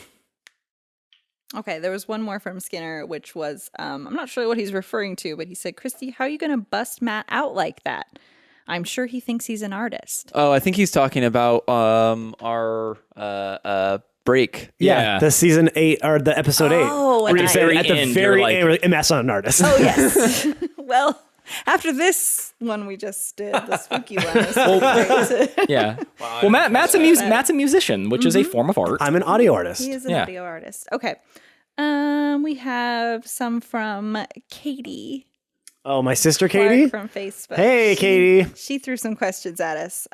Okay, there was one more from Skinner, which was, I'm not sure what he's referring to, but he said, Christy, how are you going to bust Matt out like that? I'm sure he thinks he's an artist. Oh, I think he's talking about our break. Yeah. The season 8 or the episode 8. Oh, Where and you I- say Very at the end, very you're like- end, and that's not an artist. Oh, yes. Well, after this one we just did, the spooky one. Is great. Yeah. Well, Matt's a musician, which is a form of art. I'm an audio artist. He is an Yeah. audio artist. Okay. We have some from Katie. Oh, my sister Clark Katie? from Facebook. Hey, Katie. She threw some questions at us.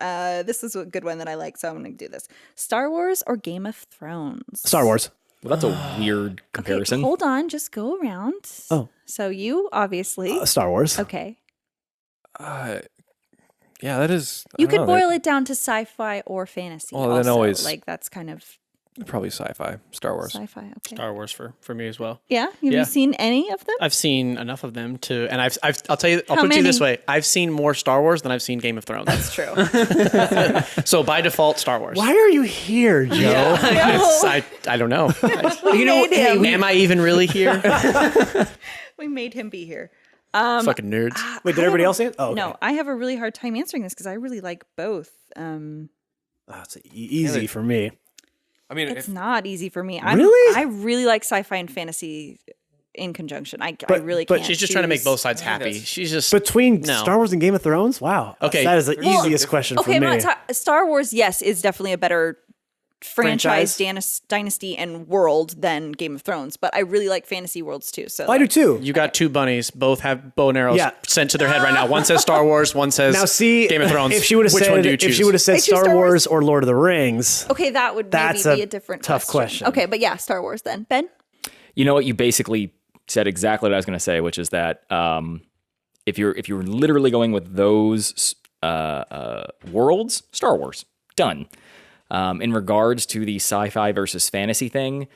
This is a good one that I like, so I'm going to do this. Star Wars or Game of Thrones? Star Wars. Well, that's a weird Okay, comparison. hold on, just go around. Oh. So you obviously. Star Wars. Okay. Yeah, that is. You I could don't know, boil it down to sci-fi or fantasy. Well, then also. always- Like that's kind of Probably sci-fi, Star Wars. Sci-fi. Okay. Star Wars for me as well. Yeah. Have Yeah. you seen any of them? I've seen enough of them to, and I'll tell you, I'll How put it to you this many? way: I've seen more Star Wars than I've seen Game of Thrones. That's true. So by default, Star Wars. Why are you here, Joe? I don't know. You know, Am I even really here? we made him be here. Fucking nerds. Wait, did everybody else say it? Oh, okay. No, I have a really hard time answering this because I really like both. Oh, it's easy for me. I mean, It's not easy for me. Really? I really like sci-fi and fantasy in conjunction. I really but can't. She's just trying to make choose. both sides happy. She's just Between No. Star Wars and Game of Thrones? Wow. Okay. That is the easiest question Okay, for I'm me. not Star Wars, yes, is definitely a better franchise, dynasty, and world than Game of Thrones. But I really like fantasy worlds too. So I do too. You got two bunnies, both have bow and arrows Yeah. sent to their head right now. One says Star Wars, one says Now see, Game of Thrones. if she would have Which said, one do you choose? if she would have said I choose Star Star Wars Wars. or Lord of the Rings, okay, that would That's maybe be a a different tough question. Okay, but yeah, Star Wars then. Ben? You know what? You basically said exactly what I was going to say, which is that if you're literally going with those worlds, Star Wars, done. In regards to the sci-fi versus fantasy thing,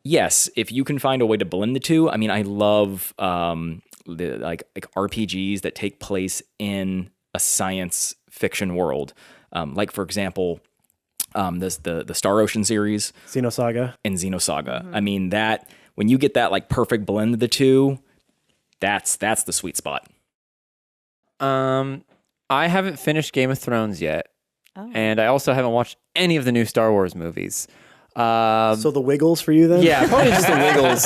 yes, if you can find a way to blend the two. I mean, I love the like RPGs that take place in a science fiction world. Like for example, the Star Ocean series Xenosaga. and Xenosaga. I mean, that when you get that like perfect blend of the two, that's the sweet spot. I haven't finished Game of Thrones yet, Oh. and I also haven't watched any of the new Star Wars movies. So the Wiggles for you then? Yeah, probably just the Wiggles.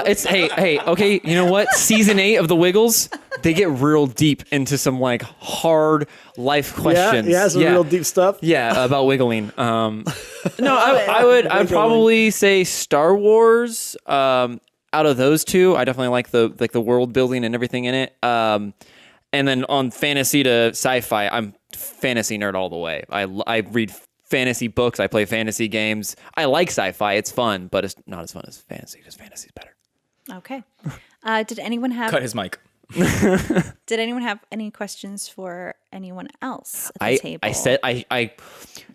It's hey, okay. You know what? Season 8 of the Wiggles, they get real deep into some like hard life questions. Yeah, some real deep stuff. Yeah, about wiggling. No, I'd probably say Star Wars. Out of those two, I definitely like the world building and everything in it. And then on fantasy to sci-fi, I'm fantasy nerd all the way. I read fantasy books. I play fantasy games. I like sci-fi. It's fun, but it's not as fun as fantasy because fantasy's better. Okay. Did anyone have Cut his mic. any questions for anyone else at the table? I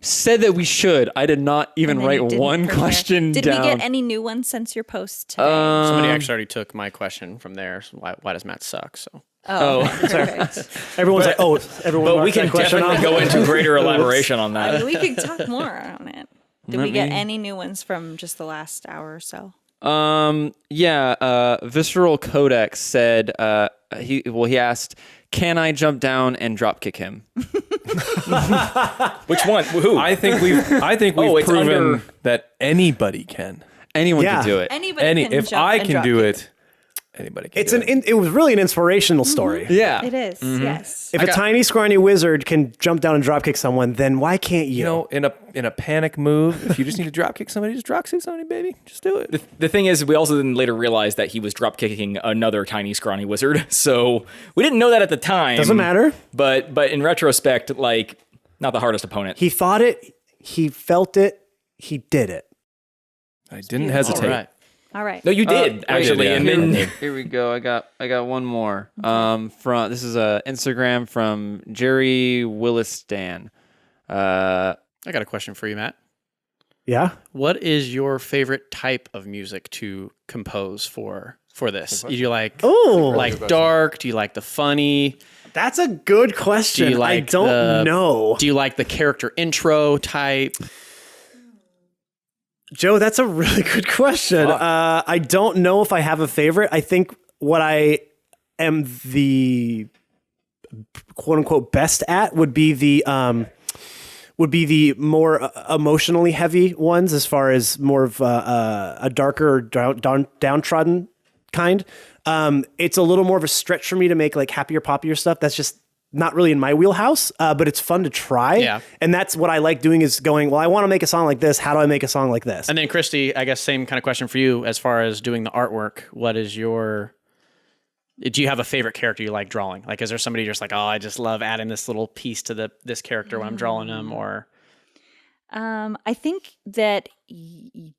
said that we should. I did not even And then you write didn't one prepare. question Did down. we get any new ones since your post today? Somebody actually already took my question from there. So why does Matt suck? So Perfect. Everyone's like, oh, everyone. But marked we can that question definitely off. go into greater elaboration on I that. mean, we could talk more on it. Did we get any new ones from just the last hour or so? Visceral Codex said he asked, can I jump down and drop kick him? Which one? Who? I think we've Oh, it's proven under- that anybody can. Anyone Yeah. can do it. Anybody can If jump I and can drop do kick. it, anybody can. It was really an inspirational story. Yeah. It is, yes. If a tiny, scrawny wizard can jump down and dropkick someone, then why can't you? You know, in a panic move, if you just need to drop kick somebody, just drop kick somebody, baby. Just do it. The thing is, we also then later realized that he was drop kicking another tiny scrawny wizard. So we didn't know that at the time. Doesn't matter. But in retrospect, like not the hardest opponent. He thought it, he felt it, he did it. I didn't hesitate. all right. All right. No, you did actually, yeah. and then Here we go. I got one more. From this is a Instagram from Jerry Willistan. I got a question for you, Matt. Yeah. What is your favorite type of music to compose for this? Do you like dark? Do you like the funny? That's a good question. Do you like I don't know. Do you like the character intro type? Joe, that's a really good question. I don't know if I have a favorite. I think what I am the quote unquote best at would be the more emotionally heavy ones, as far as more of a darker, downtrodden kind. It's a little more of a stretch for me to make like happier, poppier stuff. That's just not really in my wheelhouse, but it's fun to try. Yeah. And that's what I like doing, is going, well, I want to make a song like this. How do I make a song like this? And then Christy, I guess same kind of question for you as far as doing the artwork. What is do you have a favorite character you like drawing? Like, is there somebody you're just like, oh, I just love adding this little piece to this character when I'm drawing them? Or I think that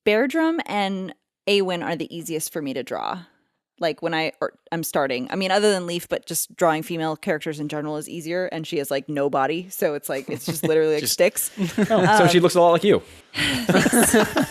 Bear Drum and Awen are the easiest for me to draw. Like when I'm starting. I mean, other than Leaf, but just drawing female characters in general is easier, and she has like no body, so it's like it's just literally like sticks. So she looks a lot like you.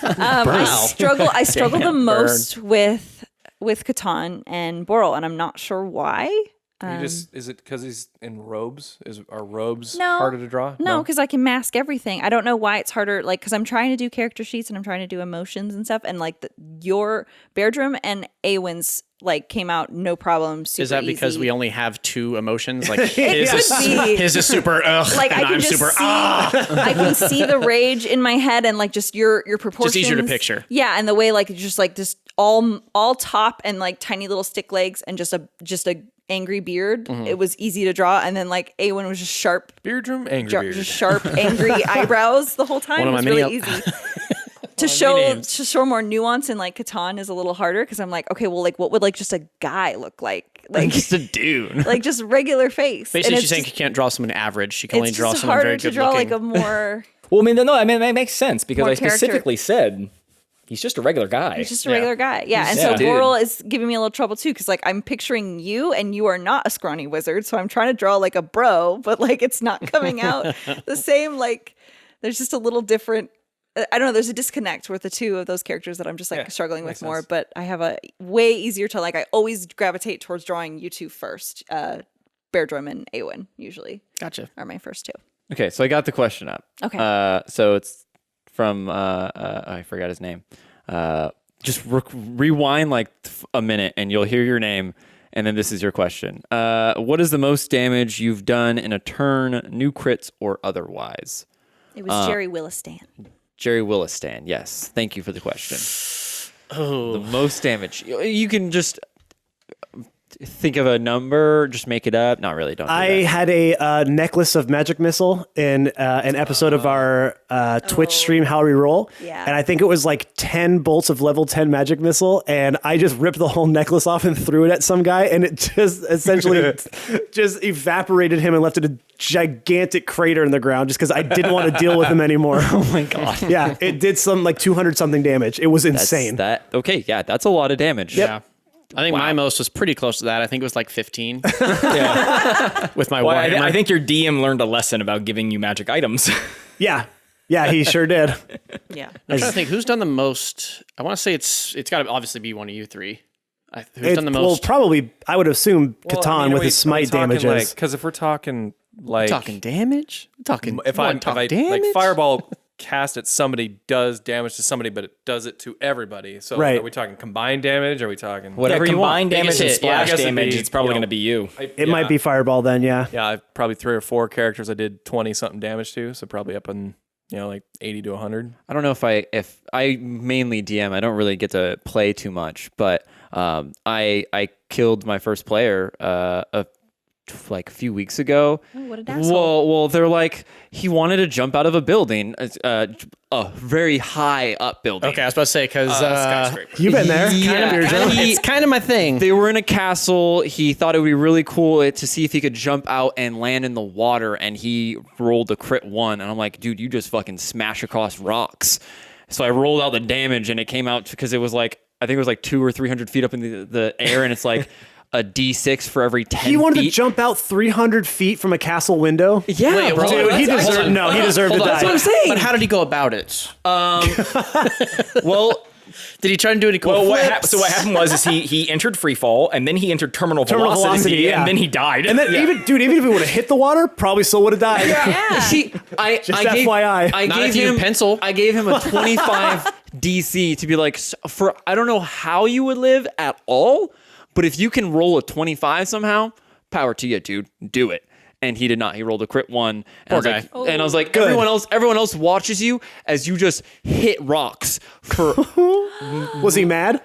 I struggle the most with Catan and Boral, and I'm not sure why. Is it because he's in robes? Are robes No. harder to draw? No, because I can mask everything. I don't know why it's harder. Like, because I'm trying to do character sheets and I'm trying to do emotions and stuff, and like your Beardrum and Awen's like came out no problem. Super Is that because easy. we only have 2 emotions? Like It could be. his is super ugh, Like and I can I'm just super see, I can see the rage in my head and like just your proportions. easier to picture. Yeah, and the way like just all top and like tiny little stick legs and just a angry beard. It was easy to draw, and then like Awen was just sharp, Beardrum, angry beard. just sharp, angry eyebrows the whole time. One It of was my really many- easy. To show more nuance in like Catan is a little harder because I'm like, okay, well, like what would like just a guy look like? Like Just a dude. like just regular face. Basically, And she's it's saying just- she can't draw someone average. She can only it's draw just someone harder very to good draw looking. like a more. Well, I mean, no, I mean that makes sense because More I character. specifically said he's just a regular guy. He's just a regular guy. Yeah. And Yeah. so Dude. Boral is giving me a little trouble too because like I'm picturing you and you are not a scrawny wizard. So I'm trying to draw like a bro, but like it's not coming out the same. Like there's just a little different. I don't know. There's a disconnect with the two of those characters that I'm just like struggling with makes more. sense. But I have a way easier to like. I always gravitate towards drawing you two first. Beardrum and Awen usually Gotcha. are my first two. Okay, so I got the question up. Okay. So it's from I forgot his name. Just rewind like a minute, and you'll hear your name, and then this is your question. What is the most damage you've done in a turn, new crits or otherwise? It was Jerry Willistan. Jerry Willistan. Yes. Thank you for the question. Oh, The most damage. You can just think of a number, just make it up. Not really. Don't. Do I that. had a necklace of magic missile in an episode of our Twitch stream, How We Roll. Yeah. And I think it was like 10 bolts of level 10 magic missile. And I just ripped the whole necklace off and threw it at some guy. And it just essentially just evaporated him and left it a gigantic crater in the ground just because I didn't want to deal with him anymore. Oh my god. Yeah, it did some like 200 something damage. It was That's insane. Okay. Yeah, that's a lot of damage. yeah. I think my most was pretty close to that. I think it was like 15 Yeah. with my Well, Warhammer. I think your DM learned a lesson about giving you magic items. Yeah. Yeah, he sure did. Yeah. I'm trying to think who's done the most. I want to say it's got to obviously be one of you three. Who's done the Well, most? probably, I would assume Catan with his smite damages. Because if we're talking like talking damage. Talking. if I like fireball cast at somebody does damage to somebody, but it does it to everybody. So Right. are we talking combined damage? Are we talking Whatever you want. combined damage and Biggest hit, yeah. splash I guess it'd damage, be, it's probably you know, going to be you. It might be fireball then, yeah. Yeah, I've probably 3 or 4 characters I did 20 something damage to, so probably up in like 80 to 100. I don't know if I mainly DM. I don't really get to play too much, but I killed my first player like a few weeks ago. Oh, what an asshole. Well, they're like he wanted to jump out of a building, a very high up building. Okay, I was about to say because You've been there. it's kind of my thing. They were in a castle. He thought it would be really cool to see if he could jump out and land in the water, and he rolled a crit 1. And I'm like, dude, you just fucking smash across rocks. So I rolled out the damage, and it came out because it was like, I think it was like 200 or 300 feet up in the air, and it's like a D6 for every 10 He wanted feet. to jump out 300 feet from a castle window. Yeah, Wait, bro. hold on. Dude, he That's- deserved, no, he deserved to die. That's what I'm saying. But how did he go about it? Well, Did he try and do any cool Well, flips? so what happened was he entered free fall, and then he entered terminal velocity, yeah. and then he died. And then even if he would have hit the water, probably still would have died. Yeah. see, I Just gave, FYI. I Not gave if you him pencil. I gave him a 25 DC to be like, for I don't know how you would live at all, but if you can roll a 25 somehow, power to you, dude. Do it. And he did not. He rolled a crit 1. And I was Poor like, guy. and I was like, everyone else watches you as you just hit rocks for. Was he mad?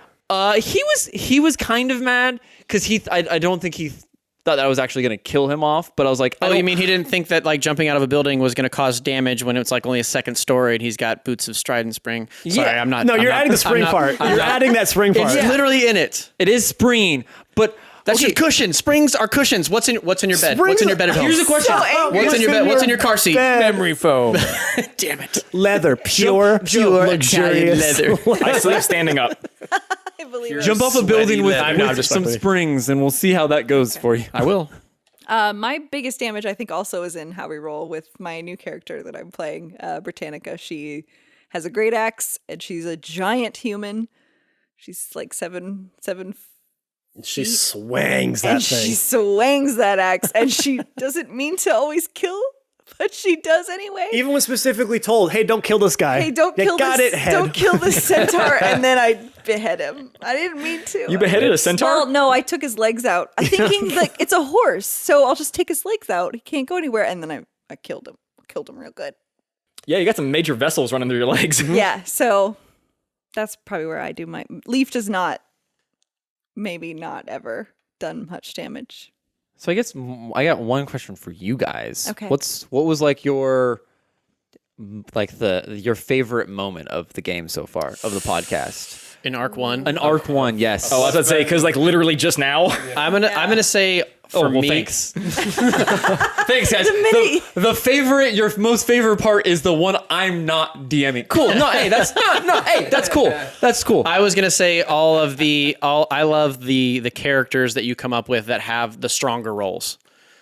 He was kind of mad because I don't think he thought that I was actually going to kill him off, but I was like, Oh, you mean he didn't think that like jumping out of a building was going to cause damage when it's like only a second story and he's got boots of stride and spring? Sorry, Yeah. I'm not. No, I'm you're not- adding the spring I'm not- part. I'm You're not- adding that spring part. It's literally in it. it is spring, but That's okay, your cushion. Springs are cushions. What's in your bed? Springs What's in your bed at home? Here's a question. What's in your bed? What's in your car seat? Memory foam. Damn it. Leather, pure, Italian luxurious leather. I sleep standing up. I believe it. Jump off a building with, I'm not with just some fucking with springs, and we'll see how that goes for you. I will. My biggest damage, I think, also is in how we roll with my new character that I'm playing, Britannica. She has a great axe, and she's a giant human. She's like seven She feet, swangs that and thing. she swings that axe, and she doesn't mean to always kill, but she does anyway. Even when specifically told, "Hey, don't kill this guy." Hey, don't You kill got this! it, head. Don't kill this centaur! And then I behead him. I didn't mean to. You beheaded a centaur? Well, no, I took his legs out. I'm thinking like it's a horse, so I'll just take his legs out. He can't go anywhere. And then I killed him. Killed him real good. Yeah, you got some major vessels running through your legs. Yeah, so that's probably where I do my Leaf does not, maybe not ever done much damage. So I guess I got one question for you guys. Okay. What was like your your favorite moment of the game so far of the podcast? In Arc 1. An arc one, yes. Oh, I was about to say, because like literally just now. I'm gonna say for me. Thanks. Thanks, guys. mini. The favorite, your most favorite part is the one I'm not DMing. Cool. No, hey, that's hey, that's cool. That's cool. I was gonna say I love the characters that you come up with that have the stronger roles.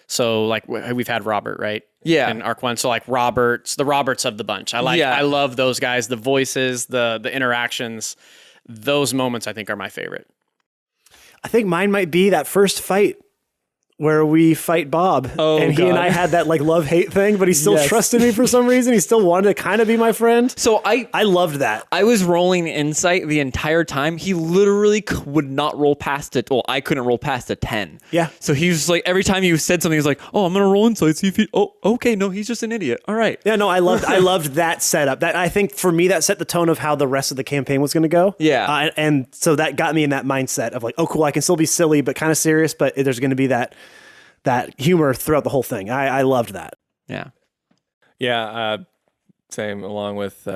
So like we've had Robert, right? Yeah. In Arc 1. So like the Roberts of the bunch. I love those guys, the voices, the interactions. Those moments I think are my favorite. I think mine might be that first fight where we fight Bob. Oh, and he God. and I had that like love-hate thing, but he still trusted me for some reason. He still wanted to kind of be my friend. So I loved that. I was rolling insight the entire time. He literally would not roll past it. Well, I couldn't roll past a 10. Yeah. So he was like, every time he said something, he was like, "Oh, I'm gonna roll insight, see if he." Oh, okay, no, he's just an idiot. All right. Yeah, no, I loved that setup. That I think for me that set the tone of how the rest of the campaign was going to go. Yeah. And so that got me in that mindset of like, oh, cool, I can still be silly but kind of serious, but there's going to be that humor throughout the whole thing. I loved that. Yeah. Yeah, same along with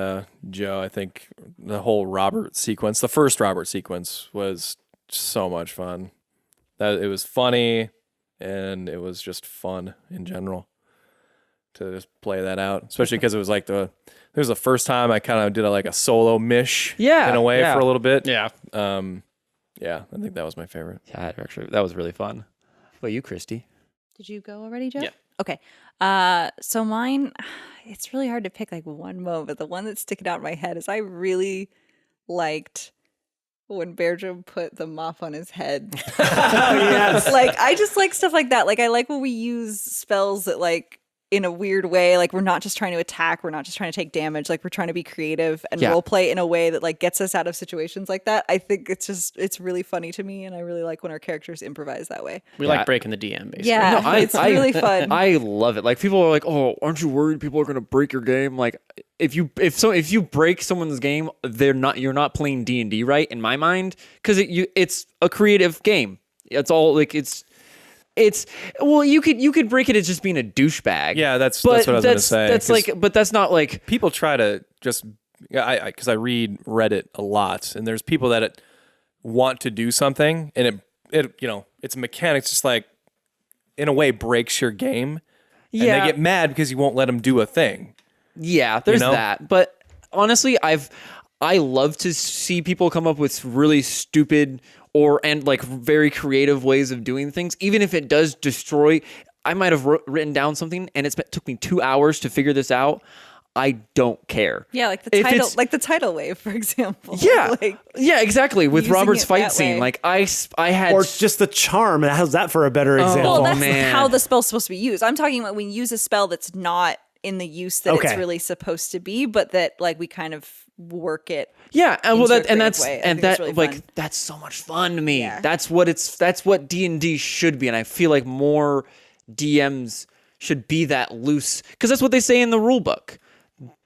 Joe. I think the whole Robert sequence, the first Robert sequence, was so much fun. That it was funny, and it was just fun in general to just play that out. Especially because it was like it was the first time I kind of did a solo mish, in a way for a little bit. Yeah. Yeah, I think that was my favorite. Yeah, actually, that was really fun. What about you, Christy? Did you go already, Joe? Yeah. Okay. So mine, it's really hard to pick like one moment, but the one that's sticking out in my head is I really liked when Bearjum put the mop on his head. Yes. Like, I just like stuff like that. Like, I like when we use spells that like in a weird way, like we're not just trying to attack, we're not just trying to take damage, like we're trying to be creative and role play in a way that like gets us out of situations like that. I think it's really funny to me, and I really like when our characters improvise that way. We like breaking the DM basically. Yeah, it's really fun. I love it. Like people are like, "Oh, aren't you worried people are going to break your game?" Like if you break someone's game, you're not playing D&D right in my mind, cuz it's a creative game. It's all like it's well, you could break it as just being a douchebag. Yeah, that's what I was going to say. That's like, but that's not like people try to just because I read Reddit a lot, and there's people that want to do something, and it its mechanics just like in a way breaks your game, and they get mad because you won't let them do a thing. Yeah, there's that. But honestly, I love to see people come up with really stupid and like very creative ways of doing things, even if it does destroy. I might have written down something and it took me 2 hours to figure this out. I don't care. Yeah, like the tidal wave, for example. Yeah, like, yeah, exactly. With using Robert's it fight that scene, way. like I had, Or just the charm. How's that for a better example? well, that's man. how the spell's supposed to be used. I'm talking about when you use a spell that's not in the use that it's Okay. really supposed to be, but that like we kind of work it. yeah, and well, into a that and creative that's way. I and think it's that really like fun. that's so much fun to me. Yeah. That's what D&D should be, and I feel like more DMs should be that loose, because that's what they say in the rule book.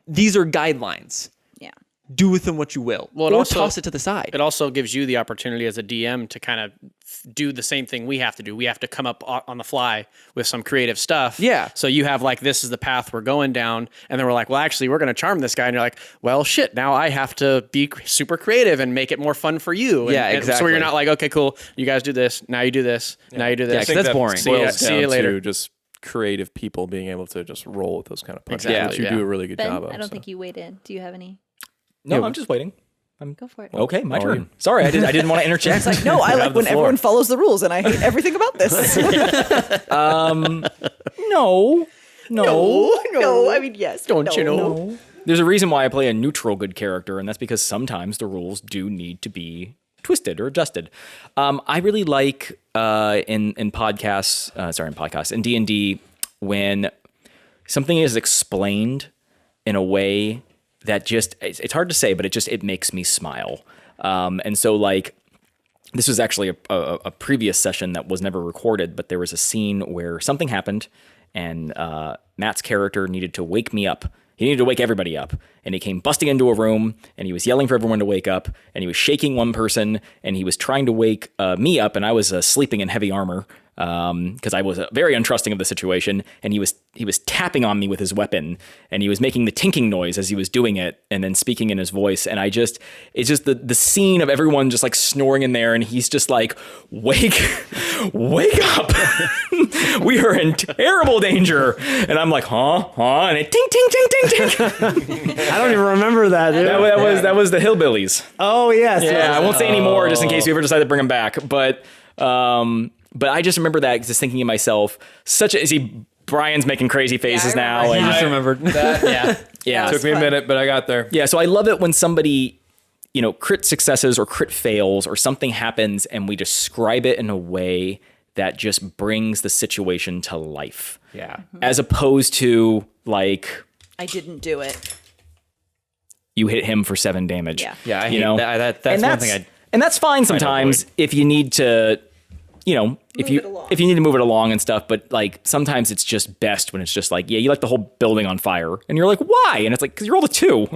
These are guidelines. Yeah. Do with them what you will, Well, it or also- toss it to the side. It also gives you the opportunity as a DM to kind of do the same thing we have to do. We have to come up on the fly with some creative stuff. Yeah. So you have like, this is the path we're going down. And then we're like, well, actually, we're going to charm this guy. And you're like, well, shit, now I have to be super creative and make it more fun for you. And, Yeah, and so exactly. you're not like, okay, cool. You guys do this. Now you do this. Now you do Yeah, this. 'cause that's that boring. boils See you down later. to just creative people being able to just roll with those kind of punches, Exactly, which you yeah. do a really good Ben, job of. I don't so. think you weighed in. Do you have any? No, I'm just waiting. Go for it. Okay, my turn. Sorry, I didn't want to interject. Like, no, I like when everyone follows the rules, and I hate everything about this. No. No, I mean, yes. Don't you know? There's a reason why I play a neutral good character, and that's because sometimes the rules do need to be twisted or adjusted. I really like in podcasts, in D&D, when something is explained in a way that just, it's hard to say, but it makes me smile. And so like, this was actually a previous session that was never recorded, but there was a scene where something happened and Matt's character needed to wake me up. He needed to wake everybody up, and he came busting into a room, and he was yelling for everyone to wake up, and he was shaking one person, and he was trying to wake me up, and I was sleeping in heavy armor because I was very untrusting of the situation, and he was tapping on me with his weapon, and he was making the tinking noise as he was doing it, and then speaking in his voice, and it's just the scene of everyone just like snoring in there, and he's just like, wake up. We are in terrible danger. And I'm like, huh? And it ting, ting, ting, ting, ting. I don't even remember that, dude. That was the Hillbillies. Oh, yes. Yeah, I won't say any more just in case you ever decide to bring them back. But I just remember that just thinking to myself, Brian's making crazy faces now. I And just remembered that. yeah. Took me a minute, but I got there. Yeah, so I love it when somebody, crit successes or crit fails or something happens and we describe it in a way that just brings the situation to life. Yeah. As opposed to like, I didn't do it. you hit him for 7 damage. Yeah. Yeah, I hate that. That's one thing and that's fine sometimes if you need to, if you need to move it along and stuff, but like sometimes it's just best when it's just like, yeah, you light the whole building on fire and you're like, why? And it's like, because you rolled a 2.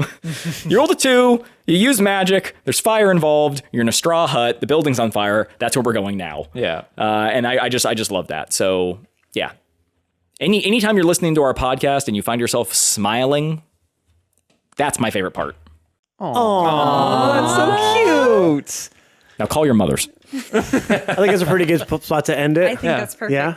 You rolled a 2, you use magic, there's fire involved, you're in a straw hut, the building's on fire, that's where we're going now. Yeah. And I just love that. So yeah. Anytime you're listening to our podcast and you find yourself smiling, that's my favorite part. Oh, that's so cute. Now call your mothers. I think it's a pretty good spot to end it. I think that's perfect. Yeah.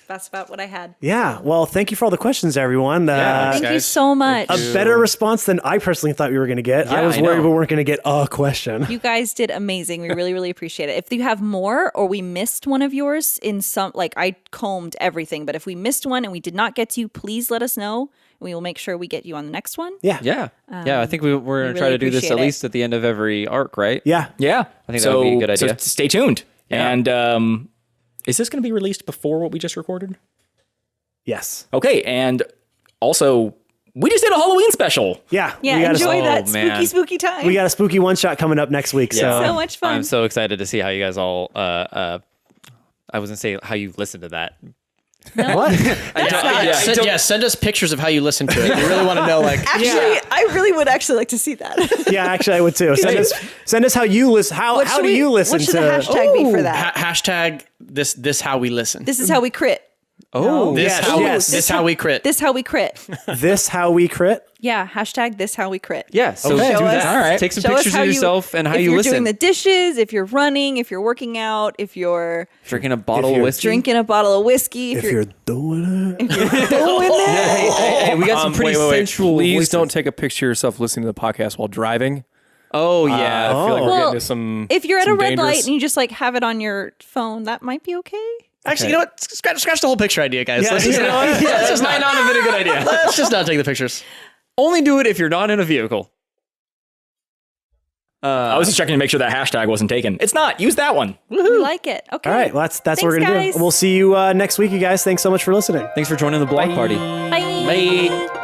That's about what I had. Yeah. Well, thank you for all the questions, everyone. Thank you so much. A better response than I personally thought we were going to get. I was worried we weren't going to get a question. You guys did amazing. We really, really appreciate it. If you have more or we missed one of yours in some, like I combed everything, but if we missed one and we did not get to you, please let us know. We will make sure we get you on the next one. Yeah. Yeah. I think we're going to try to do this at least at the end of every arc, right? Yeah. Yeah. I think that would be a good idea. So stay tuned. Yeah. And is this going to be released before what we just recorded? Yes. Okay. And also, we just did a Halloween special. Yeah. Yeah, enjoy that man. spooky time. We got a spooky one shot coming up next week. So So much fun. I'm so excited to see how you guys all, I was going to say how you listen to that. what? Send us pictures of how you listen to it. We really want to know, like, Actually, I really would actually like to see that. Yeah, actually, I would too. Send us how you listen. How do you listen what should to the hashtag be for that? hashtag this how we listen. This is how we crit. Oh, This yes, how yes. this how we crit. This how we crit. this how we crit? Yeah. Hashtag this how we crit. yeah. So Okay. do Show that. us- All right. Take some Show us pictures how of yourself and how if you you're listen. doing the dishes, if you're running, if you're working out, if you're Drinking a bottle of you're whiskey. drinking a bottle of whiskey, If you're doing it. doing that. Hey, we got some pretty sensual Please voices. don't take a picture of yourself listening to the podcast while driving. Oh, yeah. I feel like we're Well, getting to some. If you're at a some red dangerous- light and you just like have it on your phone, that might be okay. Actually, you know what? Scratch the whole picture idea, guys. Yeah, Let's just, This might not have been a good idea. let's just not take the pictures. Only do it if you're not in a vehicle. I was just checking to make sure that hashtag wasn't taken. It's not. Use that one. We like it. Okay. All right. Well, that's what we're Thanks, going to guys. do. We'll see you next week, you guys. Thanks so much for listening. Thanks for joining the blog party. Bye. Bye.